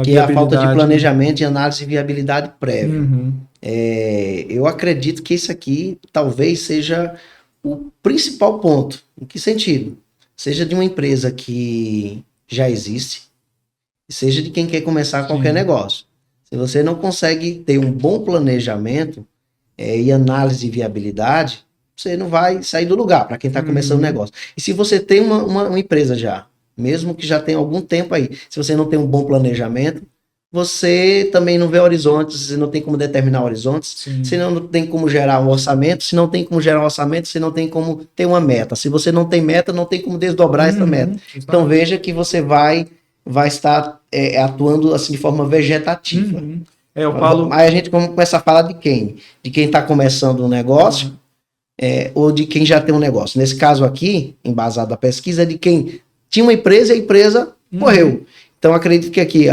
S2: que é a falta de planejamento e análise de viabilidade prévia. Eu acredito que isso aqui talvez seja o principal ponto. Em que sentido? Seja de uma empresa que já existe, seja de quem quer começar qualquer negócio. Se você não consegue ter um bom planejamento e análise de viabilidade, você não vai sair do lugar para quem está começando o negócio. E se você tem uma empresa já, mesmo que já tenha algum tempo aí, se você não tem um bom planejamento, você também não vê horizontes, você não tem como determinar horizontes, você não tem como gerar um orçamento, se não tem como gerar um orçamento, você não tem como ter uma meta. Se você não tem meta, não tem como desdobrar essa meta. Então veja que você vai estar atuando assim de forma vegetativa. Aí a gente começa a falar de quem? De quem está começando um negócio ou de quem já tem um negócio. Nesse caso aqui, embasado da pesquisa, é de quem tinha uma empresa e a empresa morreu. Então acredito que aqui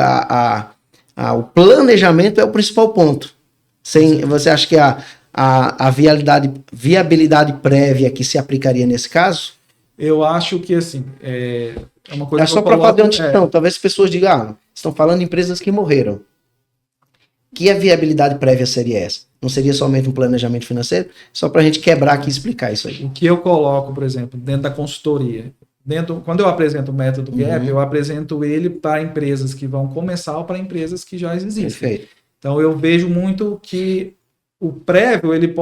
S2: o planejamento é o principal ponto. Você acha que a viabilidade prévia que se aplicaria nesse caso?
S1: Eu acho que assim, é uma coisa
S2: só para fazer uma distinção. Talvez as pessoas digam, estão falando de empresas que morreram. Que a viabilidade prévia seria essa? Não seria somente um planejamento financeiro? Só para a gente quebrar aqui e explicar isso aí.
S1: O que eu coloco, por exemplo, dentro da consultoria, quando eu apresento o método GAP, eu apresento ele para empresas que vão começar ou para empresas que já existem.
S2: Perfeito.
S1: Então eu vejo muito que o prévio ele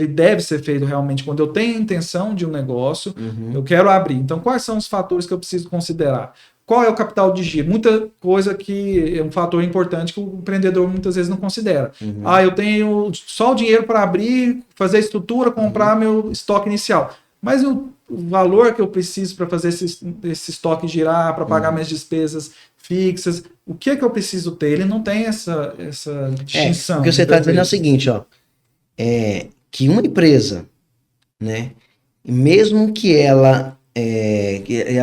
S1: deve ser feito realmente quando eu tenho a intenção de um negócio, eu quero abrir. Então quais são os fatores que eu preciso considerar? Qual é o capital de giro? Muita coisa que é um fator importante que o empreendedor muitas vezes não considera. Eu tenho só o dinheiro para abrir, fazer a estrutura, comprar meu estoque inicial. Mas o valor que eu preciso para fazer esse estoque girar, para pagar minhas despesas fixas, o que é que eu preciso ter? Ele não tem essa distinção.
S2: O que você está dizendo é o seguinte, que uma empresa, né, mesmo que ela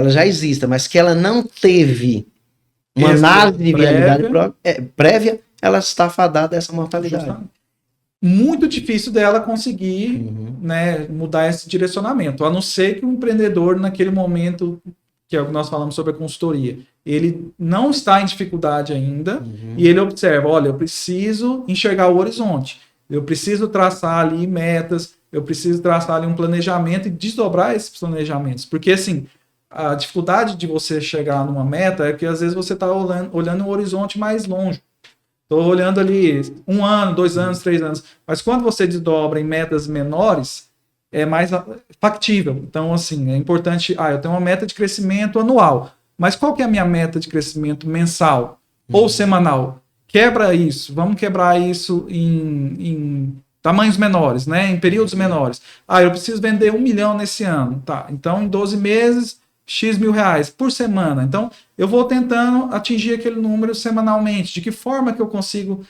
S2: já exista, mas que ela não teve uma análise de viabilidade prévia, ela está fadada a essa mortalidade.
S1: Justamente. Muito difícil dela conseguir mudar esse direcionamento, a não ser que o empreendedor, naquele momento, que é o que nós falamos sobre a consultoria, ele não está em dificuldade ainda e ele observa, olha, eu preciso enxergar o horizonte, eu preciso traçar ali metas, eu preciso traçar ali um planejamento e desdobrar esses planejamentos, porque assim, a dificuldade de você chegar numa meta é que às vezes você está olhando um horizonte mais longe. Estou olhando ali 1 ano, 2 anos, 3 anos. Mas quando você desdobra em metas menores, é mais factível. Então, assim, é importante... eu tenho uma meta de crescimento anual. Mas qual que é a minha meta de crescimento mensal ou semanal? Quebra isso. Vamos quebrar isso em tamanhos menores, né? Em períodos menores. Eu preciso vender 1 milhão nesse ano. Tá. Então, em 12 meses... X mil reais por semana. Então, eu vou tentando atingir aquele número semanalmente. De que forma que eu consigo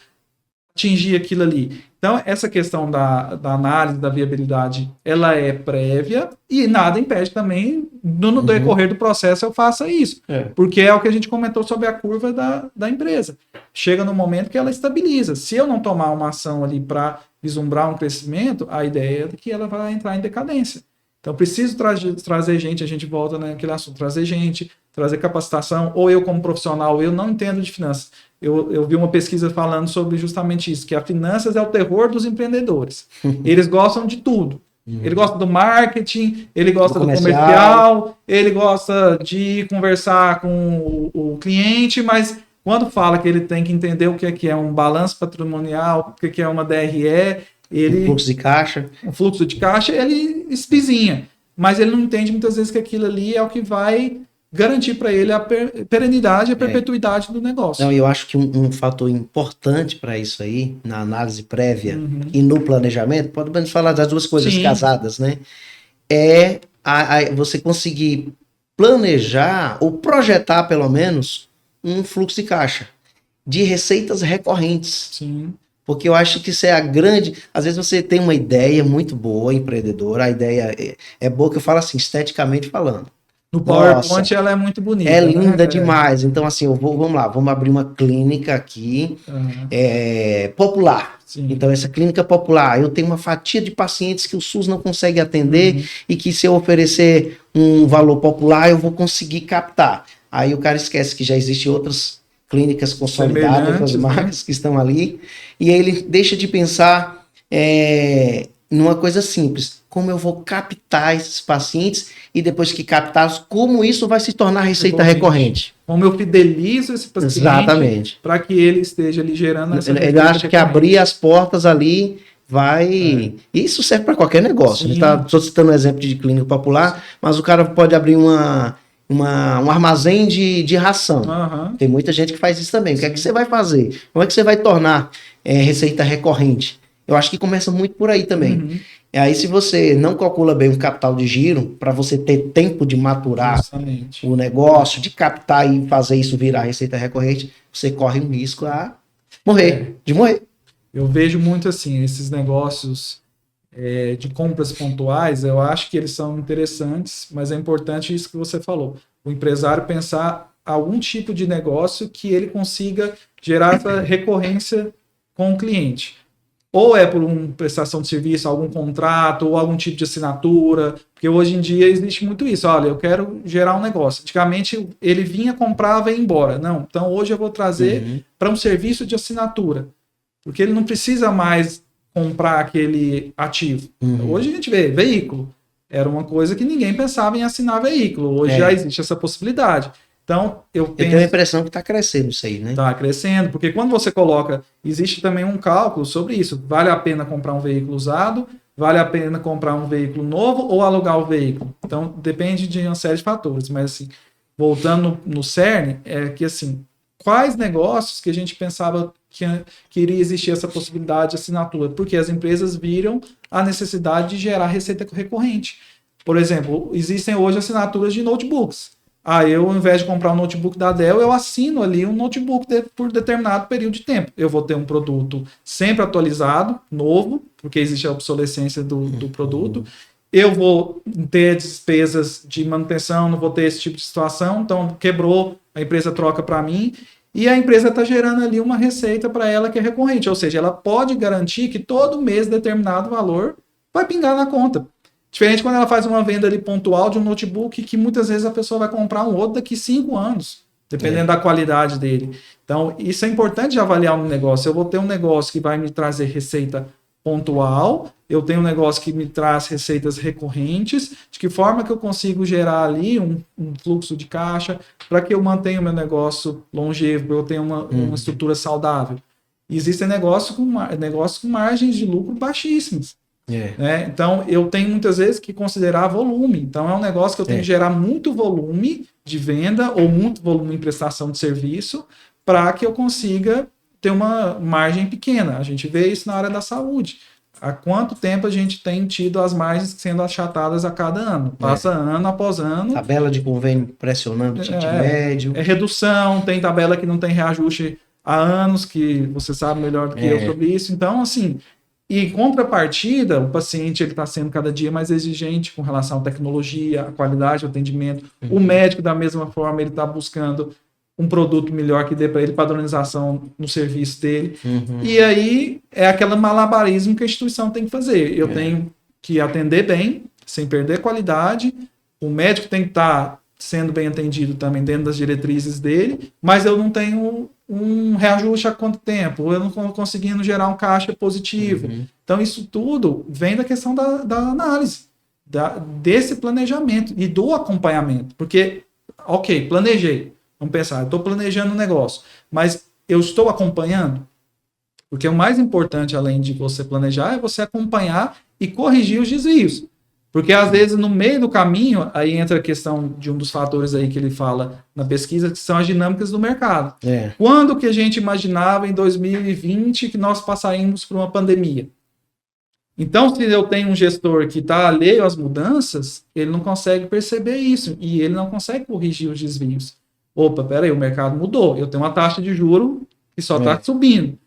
S1: atingir aquilo ali? Então, essa questão da análise da viabilidade, ela é prévia e nada impede também, no decorrer do processo, eu faça isso. Porque é o que a gente comentou sobre a curva da empresa. Chega no momento que ela estabiliza. Se eu não tomar uma ação ali para vislumbrar um crescimento, a ideia é que ela vai entrar em decadência. Então, preciso trazer gente, a gente volta naquele assunto, trazer gente, trazer capacitação, ou eu como profissional, eu não entendo de finanças. Eu vi uma pesquisa falando sobre justamente isso, que a finanças é o terror dos empreendedores. Eles gostam de tudo. Ele gosta do marketing, ele gosta do comercial, ele gosta de conversar com o cliente, mas quando fala que ele tem que entender o que é um balanço patrimonial, o que é uma DRE,
S2: um fluxo de caixa,
S1: ele espizinha, mas ele não entende muitas vezes que aquilo ali é o que vai garantir para ele a perenidade e a perpetuidade do negócio.
S2: Não, eu acho que um fator importante para isso aí, na análise prévia e no planejamento, podemos falar das duas coisas casadas, né? É você conseguir planejar ou projetar, pelo menos, um fluxo de caixa de receitas recorrentes.
S1: Sim.
S2: Porque eu acho que isso é a grande... Às vezes você tem uma ideia muito boa, empreendedora, a ideia é boa, que eu falo assim, esteticamente falando.
S1: No PowerPoint ela é muito bonita.
S2: É linda demais. Então, assim, vamos lá, vamos abrir uma clínica aqui popular.
S1: Sim.
S2: Então, essa clínica popular, eu tenho uma fatia de pacientes que o SUS não consegue atender e que se eu oferecer um valor popular, eu vou conseguir captar. Aí o cara esquece que já existem outras clínicas consolidadas, outras marcas que estão ali, e aí ele deixa de pensar numa coisa simples. Como eu vou captar esses pacientes e depois que captá-los, como isso vai se tornar receita recorrente?
S1: Como eu fidelizo esse paciente para que ele esteja ali gerando essa receita.
S2: Ele acha que abrir as portas ali vai... Isso serve para qualquer negócio. Estou citando um exemplo de clínica popular, mas o cara pode abrir um armazém de ração. Tem muita gente que faz isso também. O que é que você vai fazer? Como é que você vai tornar receita recorrente? Eu acho que começa muito por aí também. E aí, se você não calcula bem o capital de giro, para você ter tempo de maturar o negócio, de captar e fazer isso virar receita recorrente, você corre um risco de morrer.
S1: Eu vejo muito assim, esses negócios de compras pontuais, eu acho que eles são interessantes, mas é importante isso que você falou. O empresário pensar algum tipo de negócio que ele consiga gerar essa recorrência com o cliente. Ou é por uma prestação de serviço, algum contrato, ou algum tipo de assinatura, porque hoje em dia existe muito isso. Olha, eu quero gerar um negócio. Antigamente ele vinha, comprava e ia embora. Não, então hoje eu vou trazer para um serviço de assinatura, porque ele não precisa mais comprar aquele ativo. Hoje a gente vê veículo. Era uma coisa que ninguém pensava em assinar veículo. Hoje já existe essa possibilidade. Então, eu tenho
S2: a impressão que está crescendo isso aí, né?
S1: Está crescendo, porque quando você coloca, existe também um cálculo sobre isso. Vale a pena comprar um veículo usado? Vale a pena comprar um veículo novo ou alugar o veículo? Então, depende de uma série de fatores. Mas, assim, voltando no cerne, é que, assim, quais negócios que a gente pensava que iria existir essa possibilidade de assinatura? Porque as empresas viram a necessidade de gerar receita recorrente. Por exemplo, existem hoje assinaturas de notebooks. Eu, ao invés de comprar um notebook da Dell, eu assino ali um notebook por determinado período de tempo. Eu vou ter um produto sempre atualizado, novo, porque existe a obsolescência do produto. Eu vou ter despesas de manutenção, não vou ter esse tipo de situação. Então, quebrou, a empresa troca para mim. E a empresa está gerando ali uma receita para ela que é recorrente. Ou seja, ela pode garantir que todo mês determinado valor vai pingar na conta. Diferente quando ela faz uma venda ali pontual de um notebook que muitas vezes a pessoa vai comprar um outro daqui 5 anos, dependendo da qualidade dele. Então, isso é importante de avaliar no negócio. Eu vou ter um negócio que vai me trazer receita pontual, eu tenho um negócio que me traz receitas recorrentes, de que forma que eu consigo gerar ali um fluxo de caixa para que eu mantenha o meu negócio longevo, para eu tenha uma estrutura saudável. E existem negócios com margens de lucro baixíssimas. Né? Então, eu tenho muitas vezes que considerar volume. Então, é um negócio que eu tenho que gerar muito volume de venda ou muito volume em prestação de serviço para que eu consiga ter uma margem pequena. A gente vê isso na área da saúde. Há quanto tempo a gente tem tido as margens sendo achatadas a cada ano? Passa ano após ano.
S2: Tabela de convênio pressionando o ticket médio.
S1: É redução, tem tabela que não tem reajuste há anos, que você sabe melhor do que eu sobre isso. Então, assim... E em contrapartida, o paciente está sendo cada dia mais exigente com relação à tecnologia, à qualidade do atendimento. O médico, da mesma forma, ele está buscando um produto melhor que dê para ele padronização no serviço dele. E aí é aquele malabarismo que a instituição tem que fazer. Eu tenho que atender bem, sem perder qualidade. O médico tem que estar sendo bem atendido também dentro das diretrizes dele, mas eu não tenho um reajuste há quanto tempo, eu não estou conseguindo gerar um caixa positivo. Então, isso tudo vem da questão da análise, desse planejamento e do acompanhamento. Porque, ok, planejei. Vamos pensar, eu estou planejando um negócio, mas eu estou acompanhando? Porque o mais importante, além de você planejar, é você acompanhar e corrigir os desvios. Porque às vezes no meio do caminho, aí entra a questão de um dos fatores aí que ele fala na pesquisa, que são as dinâmicas do mercado. Quando que a gente imaginava em 2020 que nós passaríamos por uma pandemia? Então, se eu tenho um gestor que está alheio às mudanças, ele não consegue perceber isso e ele não consegue corrigir os desvios. Opa, peraí, o mercado mudou, eu tenho uma taxa de juro que só está subindo.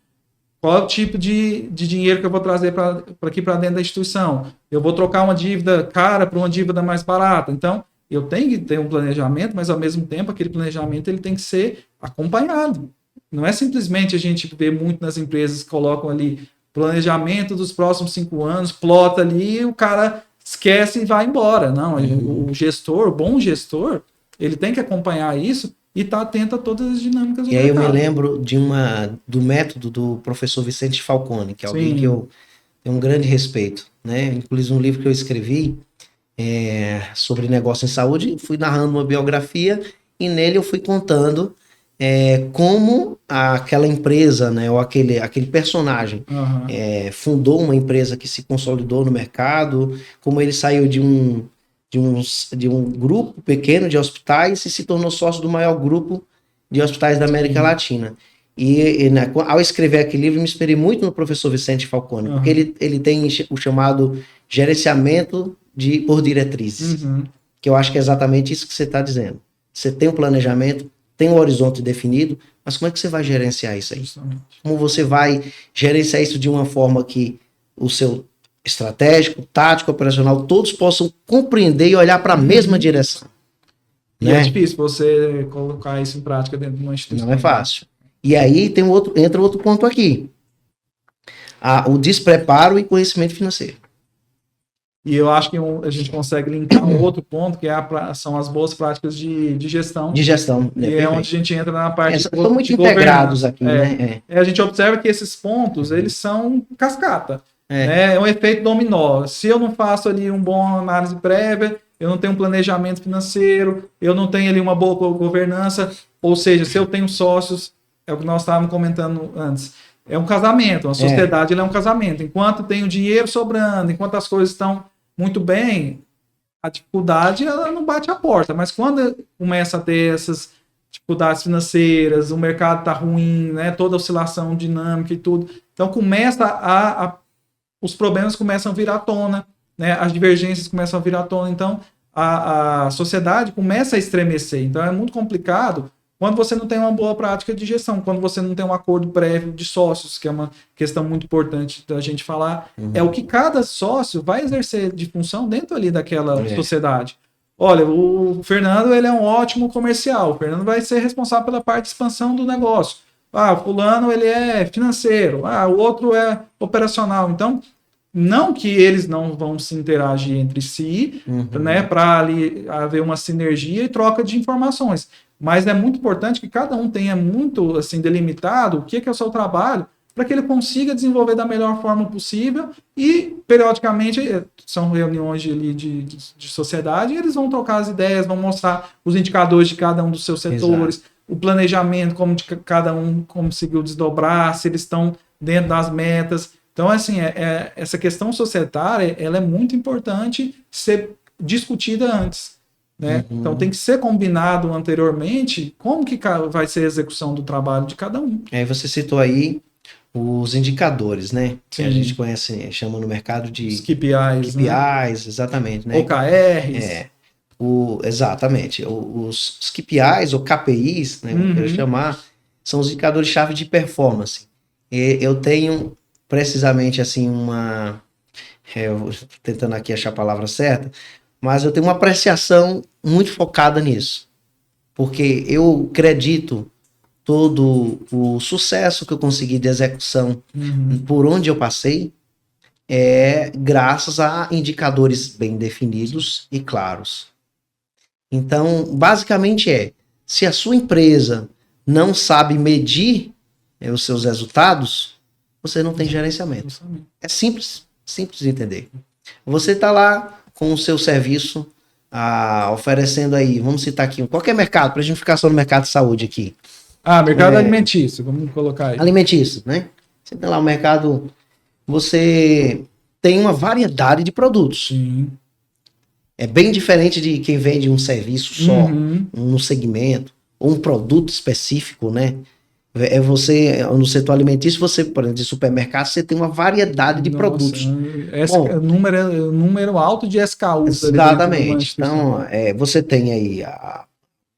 S1: Qual é o tipo de dinheiro que eu vou trazer para aqui para dentro da instituição? Eu vou trocar uma dívida cara por uma dívida mais barata. Então, eu tenho que ter um planejamento, mas ao mesmo tempo aquele planejamento ele tem que ser acompanhado. Não é simplesmente a gente vê muito nas empresas que colocam ali planejamento dos próximos 5 anos, plota ali, o cara esquece e vai embora. Não, o gestor, o bom gestor, ele tem que acompanhar isso e estar atento a todas as dinâmicas do mercado.
S2: E aí eu me lembro do método do professor Vicente Falcone, que é alguém que eu tenho um grande respeito, né? Inclusive um livro que eu escrevi sobre negócio em saúde, fui narrando uma biografia e nele eu fui contando como aquela empresa, né, ou aquele personagem fundou uma empresa que se consolidou no mercado, como ele saiu de um grupo pequeno de hospitais e se tornou sócio do maior grupo de hospitais da América Latina. E ao escrever aquele livro, me inspirei muito no professor Vicente Falcone, porque ele tem o chamado gerenciamento por diretrizes, que eu acho que é exatamente isso que você está dizendo. Você tem um planejamento, tem um horizonte definido, mas como é que você vai gerenciar isso aí? Justamente. Como você vai gerenciar isso de uma forma que o seu estratégico, tático, operacional, todos possam compreender e olhar para a mesma direção.
S1: E é difícil você colocar isso em prática dentro de uma instituição.
S2: Não é fácil. E aí entra outro ponto aqui. O despreparo e conhecimento financeiro.
S1: E eu acho que a gente consegue linkar um outro ponto, que são as boas práticas de gestão.
S2: De gestão.
S1: E é onde a gente entra na parte
S2: são muito integrados aqui, né?
S1: A gente observa que esses pontos, eles são cascata. É um efeito dominó. Se eu não faço ali uma boa análise prévia, eu não tenho um planejamento financeiro, eu não tenho ali uma boa governança, ou seja, se eu tenho sócios, é o que nós estávamos comentando antes, é um casamento, uma sociedade é um casamento. Enquanto tem o dinheiro sobrando, enquanto as coisas estão muito bem, a dificuldade ela não bate a porta, mas quando começa a ter essas dificuldades financeiras, o mercado está ruim, né, toda oscilação dinâmica e tudo, então os problemas começam a vir à tona, né, as divergências começam a vir à tona, então a sociedade começa a estremecer, então é muito complicado quando você não tem uma boa prática de gestão, quando você não tem um acordo prévio de sócios, que é uma questão muito importante da gente falar, é o que cada sócio vai exercer de função dentro ali daquela sociedade. Olha, o Fernando ele é um ótimo comercial, o Fernando vai ser responsável pela parte de expansão do negócio. O fulano ele é financeiro, o outro é operacional. Então, não que eles não vão se interagir entre si, né, para ali haver uma sinergia e troca de informações. Mas é muito importante que cada um tenha muito assim delimitado o que é o seu trabalho, para que ele consiga desenvolver da melhor forma possível e, periodicamente, são reuniões de sociedade, e eles vão trocar as ideias, vão mostrar os indicadores de cada um dos seus setores, o planejamento, como de cada um conseguiu desdobrar, se eles estão dentro das metas. Então, assim, essa questão societária, ela é muito importante ser discutida antes. Né? Então tem que ser combinado anteriormente como que vai ser a execução do trabalho de cada um.
S2: Você citou aí os indicadores, né? Que a gente conhece, chama no mercado de
S1: os KPIs,
S2: né? Exatamente, né?
S1: OKRs.
S2: Exatamente. Os KPIs ou KPIs, né? Eu quero chamar, são os indicadores-chave de performance. Eu tenho precisamente assim eu estou tentando aqui achar a palavra certa, mas eu tenho uma apreciação muito focada nisso, porque eu acredito todo o sucesso que eu consegui de execução por onde eu passei graças a indicadores bem definidos e claros. Então, basicamente se a sua empresa não sabe medir os seus resultados, você não tem gerenciamento. É simples de entender. Você está lá com o seu serviço, oferecendo aí, vamos citar aqui, qualquer mercado, para a gente ficar só no mercado de saúde aqui.
S1: Mercado alimentício, vamos colocar aí.
S2: Alimentício, né? Você tem lá o mercado, você tem uma variedade de produtos.
S1: Sim.
S2: É bem diferente de quem vende um serviço só, um segmento, ou um produto específico, né? Você, no setor alimentício, você, por exemplo, de supermercado, você tem uma variedade de produtos.
S1: Bom, número alto de SKUs ali dentro de uma
S2: Exatamente.
S1: instituição.
S2: Então, você tem aí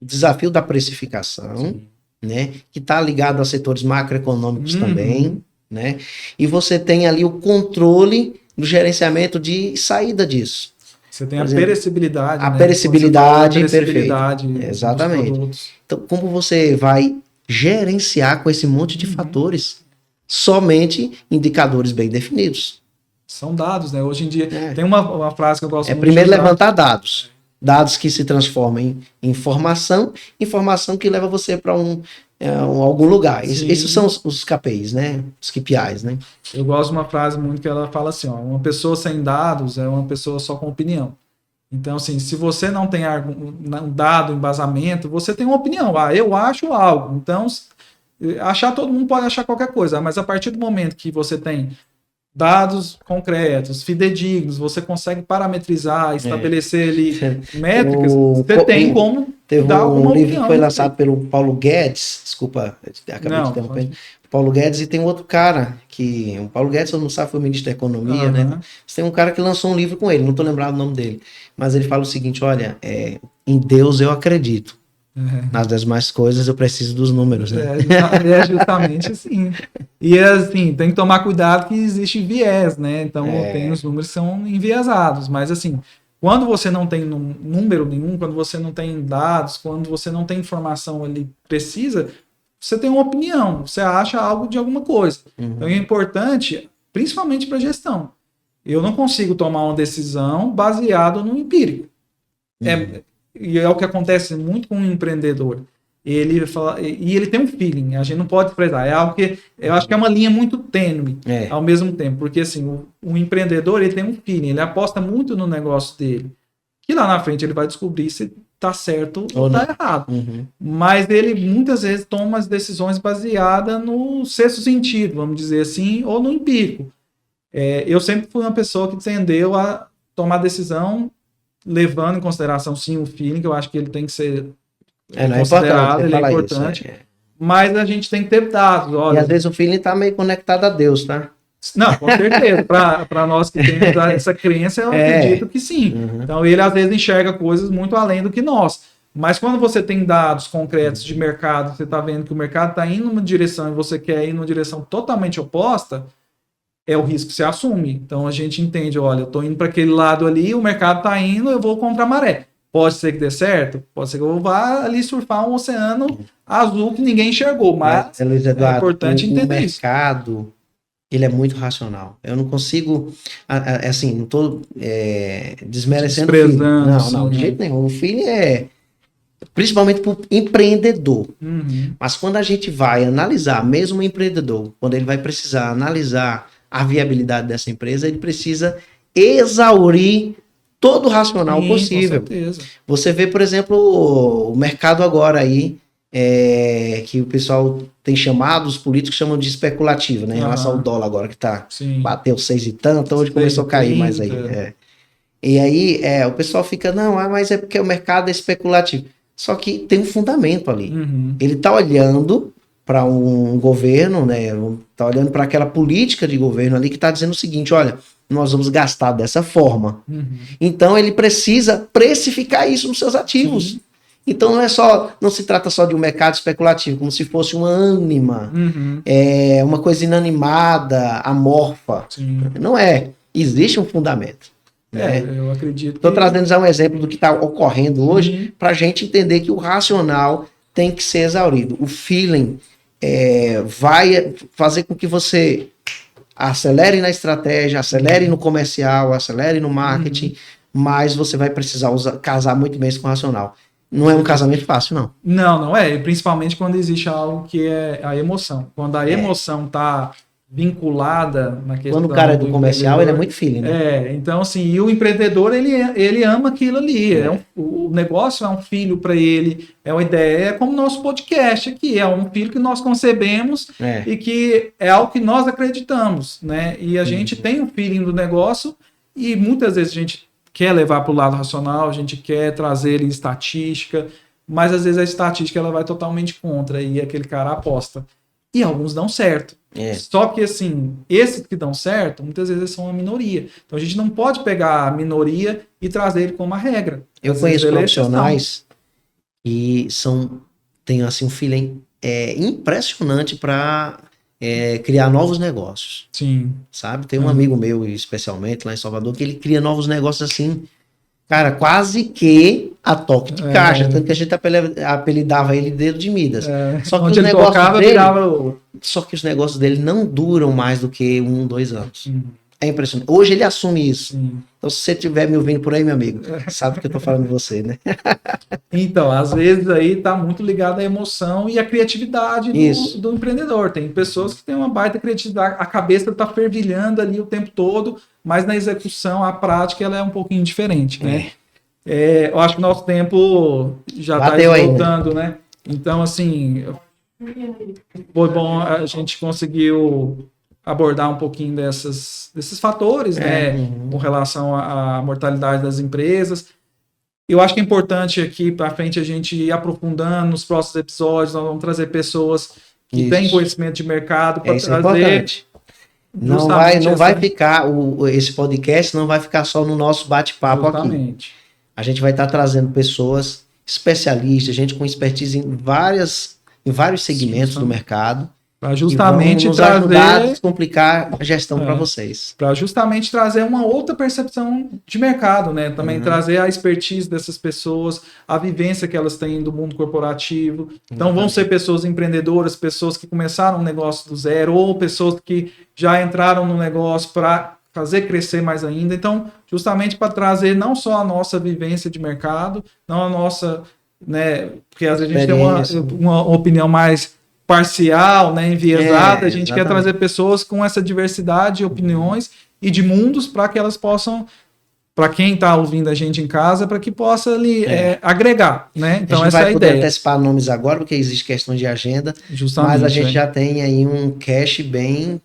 S2: o desafio da precificação, né? Que está ligado a setores macroeconômicos também, né? E você tem ali o controle do gerenciamento de saída disso.
S1: Você tem a perecibilidade.
S2: A
S1: né?
S2: perecibilidade,
S1: perecibilidade
S2: exatamente.
S1: Dos produtos.
S2: Então, como você vai gerenciar com esse monte de fatores? Somente indicadores bem definidos.
S1: São dados, né? Hoje em dia, tem uma frase que eu gosto muito
S2: primeiro levantar dados. Dados que se transformam em informação, informação que leva você para algum lugar. Esses são os KPIs, né? Os KPIs, né?
S1: Eu gosto de uma frase muito que ela fala assim, ó, uma pessoa sem dados é uma pessoa só com opinião. Então, assim, se você não tem um dado, embasamento, você tem uma opinião. Eu acho algo. Então, todo mundo pode achar qualquer coisa, mas a partir do momento que você tem dados concretos, fidedignos, você consegue parametrizar, estabelecer ali métricas, você tem como
S2: dar um livro que foi lançado pelo Paulo Guedes, desculpa, acabei de interromper. Paulo Guedes, e tem outro cara o Paulo Guedes, eu não sabe, foi ministro da Economia, né? Tem um cara que lançou um livro com ele, não tô lembrado o nome dele, mas ele fala o seguinte, olha, em Deus eu acredito, nas demais coisas eu preciso dos números, né?
S1: É justamente assim. E assim, tem que tomar cuidado que existe viés, né? Então tem os números que são enviesados, mas assim, quando você não tem número nenhum, quando você não tem dados, quando você não tem informação ali precisa, você tem uma opinião, você acha algo de alguma coisa. Então é importante, principalmente para gestão. Eu não consigo tomar uma decisão baseada no empírico. E é o que acontece muito com um empreendedor. Ele fala, e ele tem um feeling, a gente não pode desprezar. É algo que eu acho que é uma linha muito tênue ao mesmo tempo, porque assim, o empreendedor ele tem um feeling, ele aposta muito no negócio dele, que lá na frente ele vai descobrir se está certo ou está errado. Mas ele muitas vezes toma as decisões baseadas no sexto sentido, vamos dizer assim, ou no empírico. Eu sempre fui uma pessoa que tendeu a tomar decisão levando em consideração sim o feeling, que eu acho que ele tem que ser considerado, ele é importante. Mas a gente tem que ter dados. Olha,
S2: e às vezes o feeling está meio conectado a Deus, tá?
S1: Não, com certeza. Para nós que temos essa crença, eu acredito que sim. Então ele às vezes enxerga coisas muito além do que nós. Mas quando você tem dados concretos de mercado, você está vendo que o mercado está indo numa direção e você quer ir numa direção totalmente oposta, é o risco que você assume. Então a gente entende, olha, eu estou indo para aquele lado ali, o mercado está indo, eu vou contra a maré. Pode ser que dê certo, pode ser que eu vá ali surfar um oceano azul que ninguém enxergou, mas
S2: Luiz Eduardo,
S1: é importante entender isso.
S2: O mercado, ele é muito racional. Eu não consigo, assim, não estou desmerecendo o feeling. Não, de jeito nenhum. O feeling principalmente para o empreendedor. Mas quando a gente vai analisar, mesmo o empreendedor, quando ele vai precisar analisar a viabilidade dessa empresa, ele precisa exaurir todo o racional possível.
S1: Com certeza.
S2: Você vê, por exemplo, o mercado agora aí, que o pessoal tem chamado, os políticos chamam de especulativo, né? Em relação ao dólar agora, que bateu 6 e tanto, hoje começou a cair mais aí. E aí, o pessoal fica, não, mas é porque o mercado é especulativo. Só que tem um fundamento ali. Ele está olhando para um governo, né? Está olhando para aquela política de governo ali que está dizendo o seguinte, olha, nós vamos gastar dessa forma. Então ele precisa precificar isso nos seus ativos. Então não se trata só de um mercado especulativo, como se fosse uma ânima, uma coisa inanimada, amorfa. Não é. Existe um fundamento.
S1: Eu acredito.
S2: Estou trazendo já um exemplo do que está ocorrendo hoje para a gente entender que o racional tem que ser exaurido. O feeling vai fazer com que você acelere na estratégia, acelere no comercial, acelere no marketing, mas você vai precisar casar muito bem isso com o racional. Não é um casamento fácil, não.
S1: Não é. Principalmente quando existe algo que é a emoção. Quando a emoção está vinculada na questão.
S2: Quando o cara é do comercial, ele é muito feeling, né?
S1: Então assim, e o empreendedor, ele ama aquilo ali. O negócio é um filho para ele, é uma ideia, é como o nosso podcast aqui, é um filho que nós concebemos e que é algo que nós acreditamos, né? E a gente tem um feeling do negócio e muitas vezes a gente quer levar para o lado racional, a gente quer trazer ali estatística, mas às vezes a estatística ela vai totalmente contra e aquele cara aposta. E alguns dão certo. Só que, assim, esses que dão certo, muitas vezes são uma minoria. Então a gente não pode pegar a minoria e trazer ele como uma regra.
S2: Eu conheço profissionais que têm assim, um feeling impressionante para criar novos negócios.
S1: Sim.
S2: Sabe? Tem um amigo meu, especialmente lá em Salvador, que ele cria novos negócios assim, cara, quase que a toque de caixa. Tanto que a gente apelidava ele de dedo de Midas. Só que
S1: onde ele tocava, virava...
S2: Só que os negócios dele não duram mais do que 1, 2 anos. É impressionante. Hoje ele assume isso. Então, se você estiver me ouvindo por aí, meu amigo, sabe que eu tô falando de você, né?
S1: Então, às vezes aí tá muito ligado à emoção e à criatividade do empreendedor. Tem pessoas que têm uma baita criatividade, a cabeça tá fervilhando ali o tempo todo, mas na execução, a prática, ela é um pouquinho diferente, né? Eu acho que o nosso tempo já tá esgotando, né? Então, assim, foi bom, a gente conseguiu abordar um pouquinho desses fatores, né, com relação à mortalidade das empresas. Eu acho que é importante aqui para frente a gente ir aprofundando nos próximos episódios. Nós vamos trazer pessoas que têm conhecimento de mercado para trazer.
S2: Importante. Não vai ficar, esse podcast não vai ficar só no nosso bate-papo aqui. A gente vai estar trazendo pessoas especialistas, gente com expertise em vários segmentos do mercado.
S1: Para justamente
S2: nos ajudar a descomplicar a gestão para vocês.
S1: Para justamente trazer uma outra percepção de mercado, né? Também trazer a expertise dessas pessoas, a vivência que elas têm do mundo corporativo. Então vão ser pessoas empreendedoras, pessoas que começaram um negócio do zero, ou pessoas que já entraram no negócio para fazer crescer mais ainda. Então, justamente para trazer não só a nossa vivência de mercado, não a nossa, né? Porque às vezes a gente tem uma opinião mais parcial, né, enviesada, a gente quer trazer pessoas com essa diversidade de opiniões e de mundos para que elas possam, para quem está ouvindo a gente em casa, para que possa ali agregar, né? Então essa é a ideia. A gente vai poder
S2: antecipar nomes agora, porque existe questão de agenda, mas a gente já tem aí um cache bem...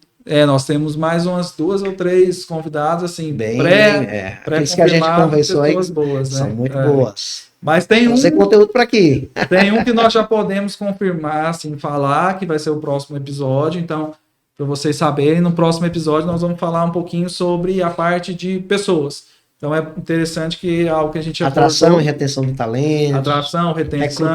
S1: nós temos mais umas 2 ou 3 convidados, assim,
S2: aqueles que a gente conversou aí
S1: boas,
S2: são muito boas.
S1: Mas tem
S2: conteúdo para aqui.
S1: Tem um que nós já podemos confirmar, assim, falar, que vai ser o próximo episódio. Então, para vocês saberem, no próximo episódio nós vamos falar um pouquinho sobre a parte de pessoas. Então, é interessante que algo que a gente...
S2: Atração e retenção de talento.
S1: Atração, retenção.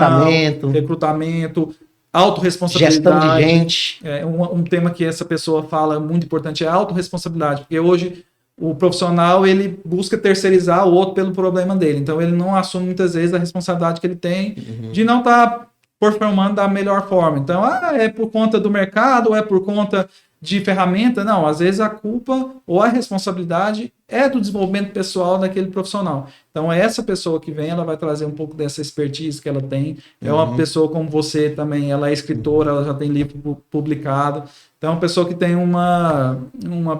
S1: Recrutamento. Autorresponsabilidade.
S2: Gestão de gente.
S1: Um tema que essa pessoa fala muito importante é a autorresponsabilidade. Porque hoje... o profissional, ele busca terceirizar o outro pelo problema dele. Então, ele não assume muitas vezes a responsabilidade que ele tem de não estar performando da melhor forma. Então, é por conta do mercado, ou é por conta de ferramenta? Não, às vezes a culpa ou a responsabilidade é do desenvolvimento pessoal daquele profissional. Então, essa pessoa que vem, ela vai trazer um pouco dessa expertise que ela tem. É uma pessoa como você também, ela é escritora, ela já tem livro publicado. Então, é uma pessoa que tem uma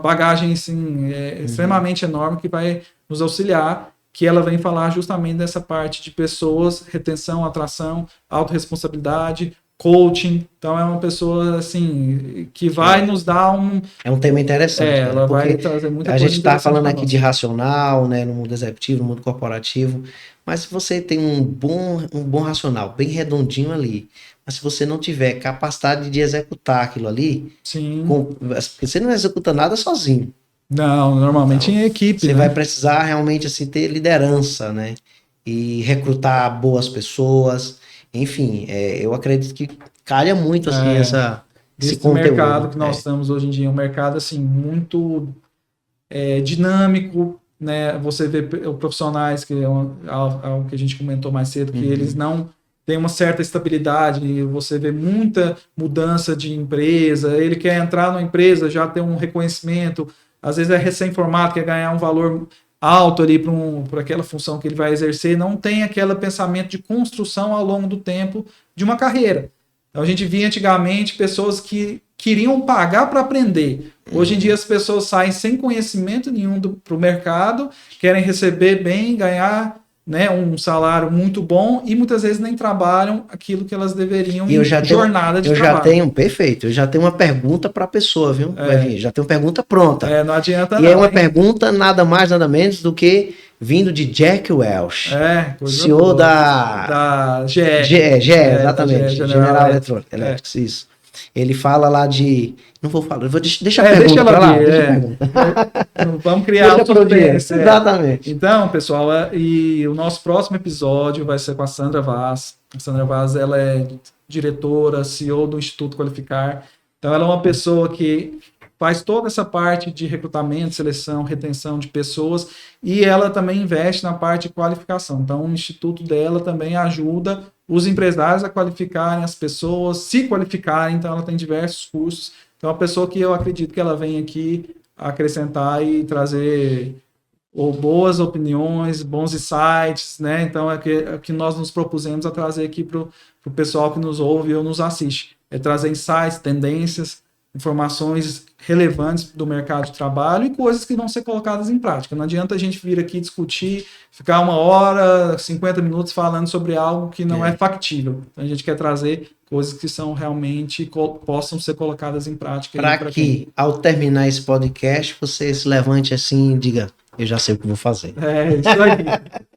S1: bagagem assim, extremamente enorme que vai nos auxiliar, que ela vem falar justamente dessa parte de pessoas, retenção, atração, autorresponsabilidade, coaching. Então, é uma pessoa assim que vai nos dar um...
S2: É um tema interessante.
S1: Ela vai trazer muita coisa.
S2: A gente está falando aqui de racional, né, no mundo executivo, no mundo corporativo, mas se você tem um bom racional, bem redondinho ali, mas se você não tiver capacidade de executar aquilo ali, porque você não executa nada sozinho.
S1: Não, normalmente em equipe.
S2: Você vai precisar realmente assim, ter liderança, né? E recrutar boas pessoas. Enfim, eu acredito que calha muito assim, esse conteúdo.
S1: Mercado que nós estamos hoje em dia, um mercado assim, muito dinâmico, né? Você vê profissionais, que é algo que a gente comentou mais cedo, que eles não têm uma certa estabilidade, e você vê muita mudança de empresa, ele quer entrar numa empresa, já ter um reconhecimento, às vezes é recém-formado, quer ganhar um valor alto ali para aquela função que ele vai exercer, não tem aquele pensamento de construção ao longo do tempo de uma carreira. Então a gente via antigamente pessoas que queriam pagar para aprender. Hoje em dia as pessoas saem sem conhecimento nenhum para o mercado, querem receber bem, ganhar, né, um salário muito bom e muitas vezes nem trabalham aquilo que elas deveriam em jornada de trabalho.
S2: Perfeito, eu já tenho uma pergunta para a pessoa, viu? Já tenho pergunta pronta.
S1: Não adianta
S2: E é uma pergunta nada mais, nada menos do que vindo de Jack Welch,
S1: Coisa
S2: CEO
S1: boa.
S2: da
S1: GE.
S2: exatamente,
S1: da GE,
S2: General Electric, isso. Ele fala lá de... Não vou falar, deixa a pergunta
S1: deixa ela
S2: pra lá,
S1: vir,
S2: deixa a pergunta.
S1: Vamos criar
S2: Deixa
S1: o
S2: pro dia,
S1: suspense.
S2: exatamente.
S1: Então, pessoal, e o nosso próximo episódio vai ser com a Sandra Vaz. A Sandra Vaz, ela é diretora, CEO do Instituto Qualificar. Então, ela é uma pessoa que faz toda essa parte de recrutamento, seleção, retenção de pessoas, e ela também investe na parte de qualificação. Então, o instituto dela também ajuda os empresários a qualificarem as pessoas, se qualificarem. Então, ela tem diversos cursos. Então, é uma pessoa que eu acredito que ela vem aqui acrescentar e trazer boas opiniões, bons insights, né? Então, é que nós nos propusemos a trazer aqui para o pessoal que nos ouve ou nos assiste. É trazer insights, tendências, informações relevantes do mercado de trabalho e coisas que vão ser colocadas em prática. Não adianta a gente vir aqui discutir, ficar 1 hora, 50 minutos falando sobre algo que não é factível. Então, a gente quer trazer coisas que são realmente possam ser colocadas em prática.
S2: Para que, ao terminar esse podcast, você se levante assim e diga, eu já sei o que vou fazer.
S1: É, isso aí.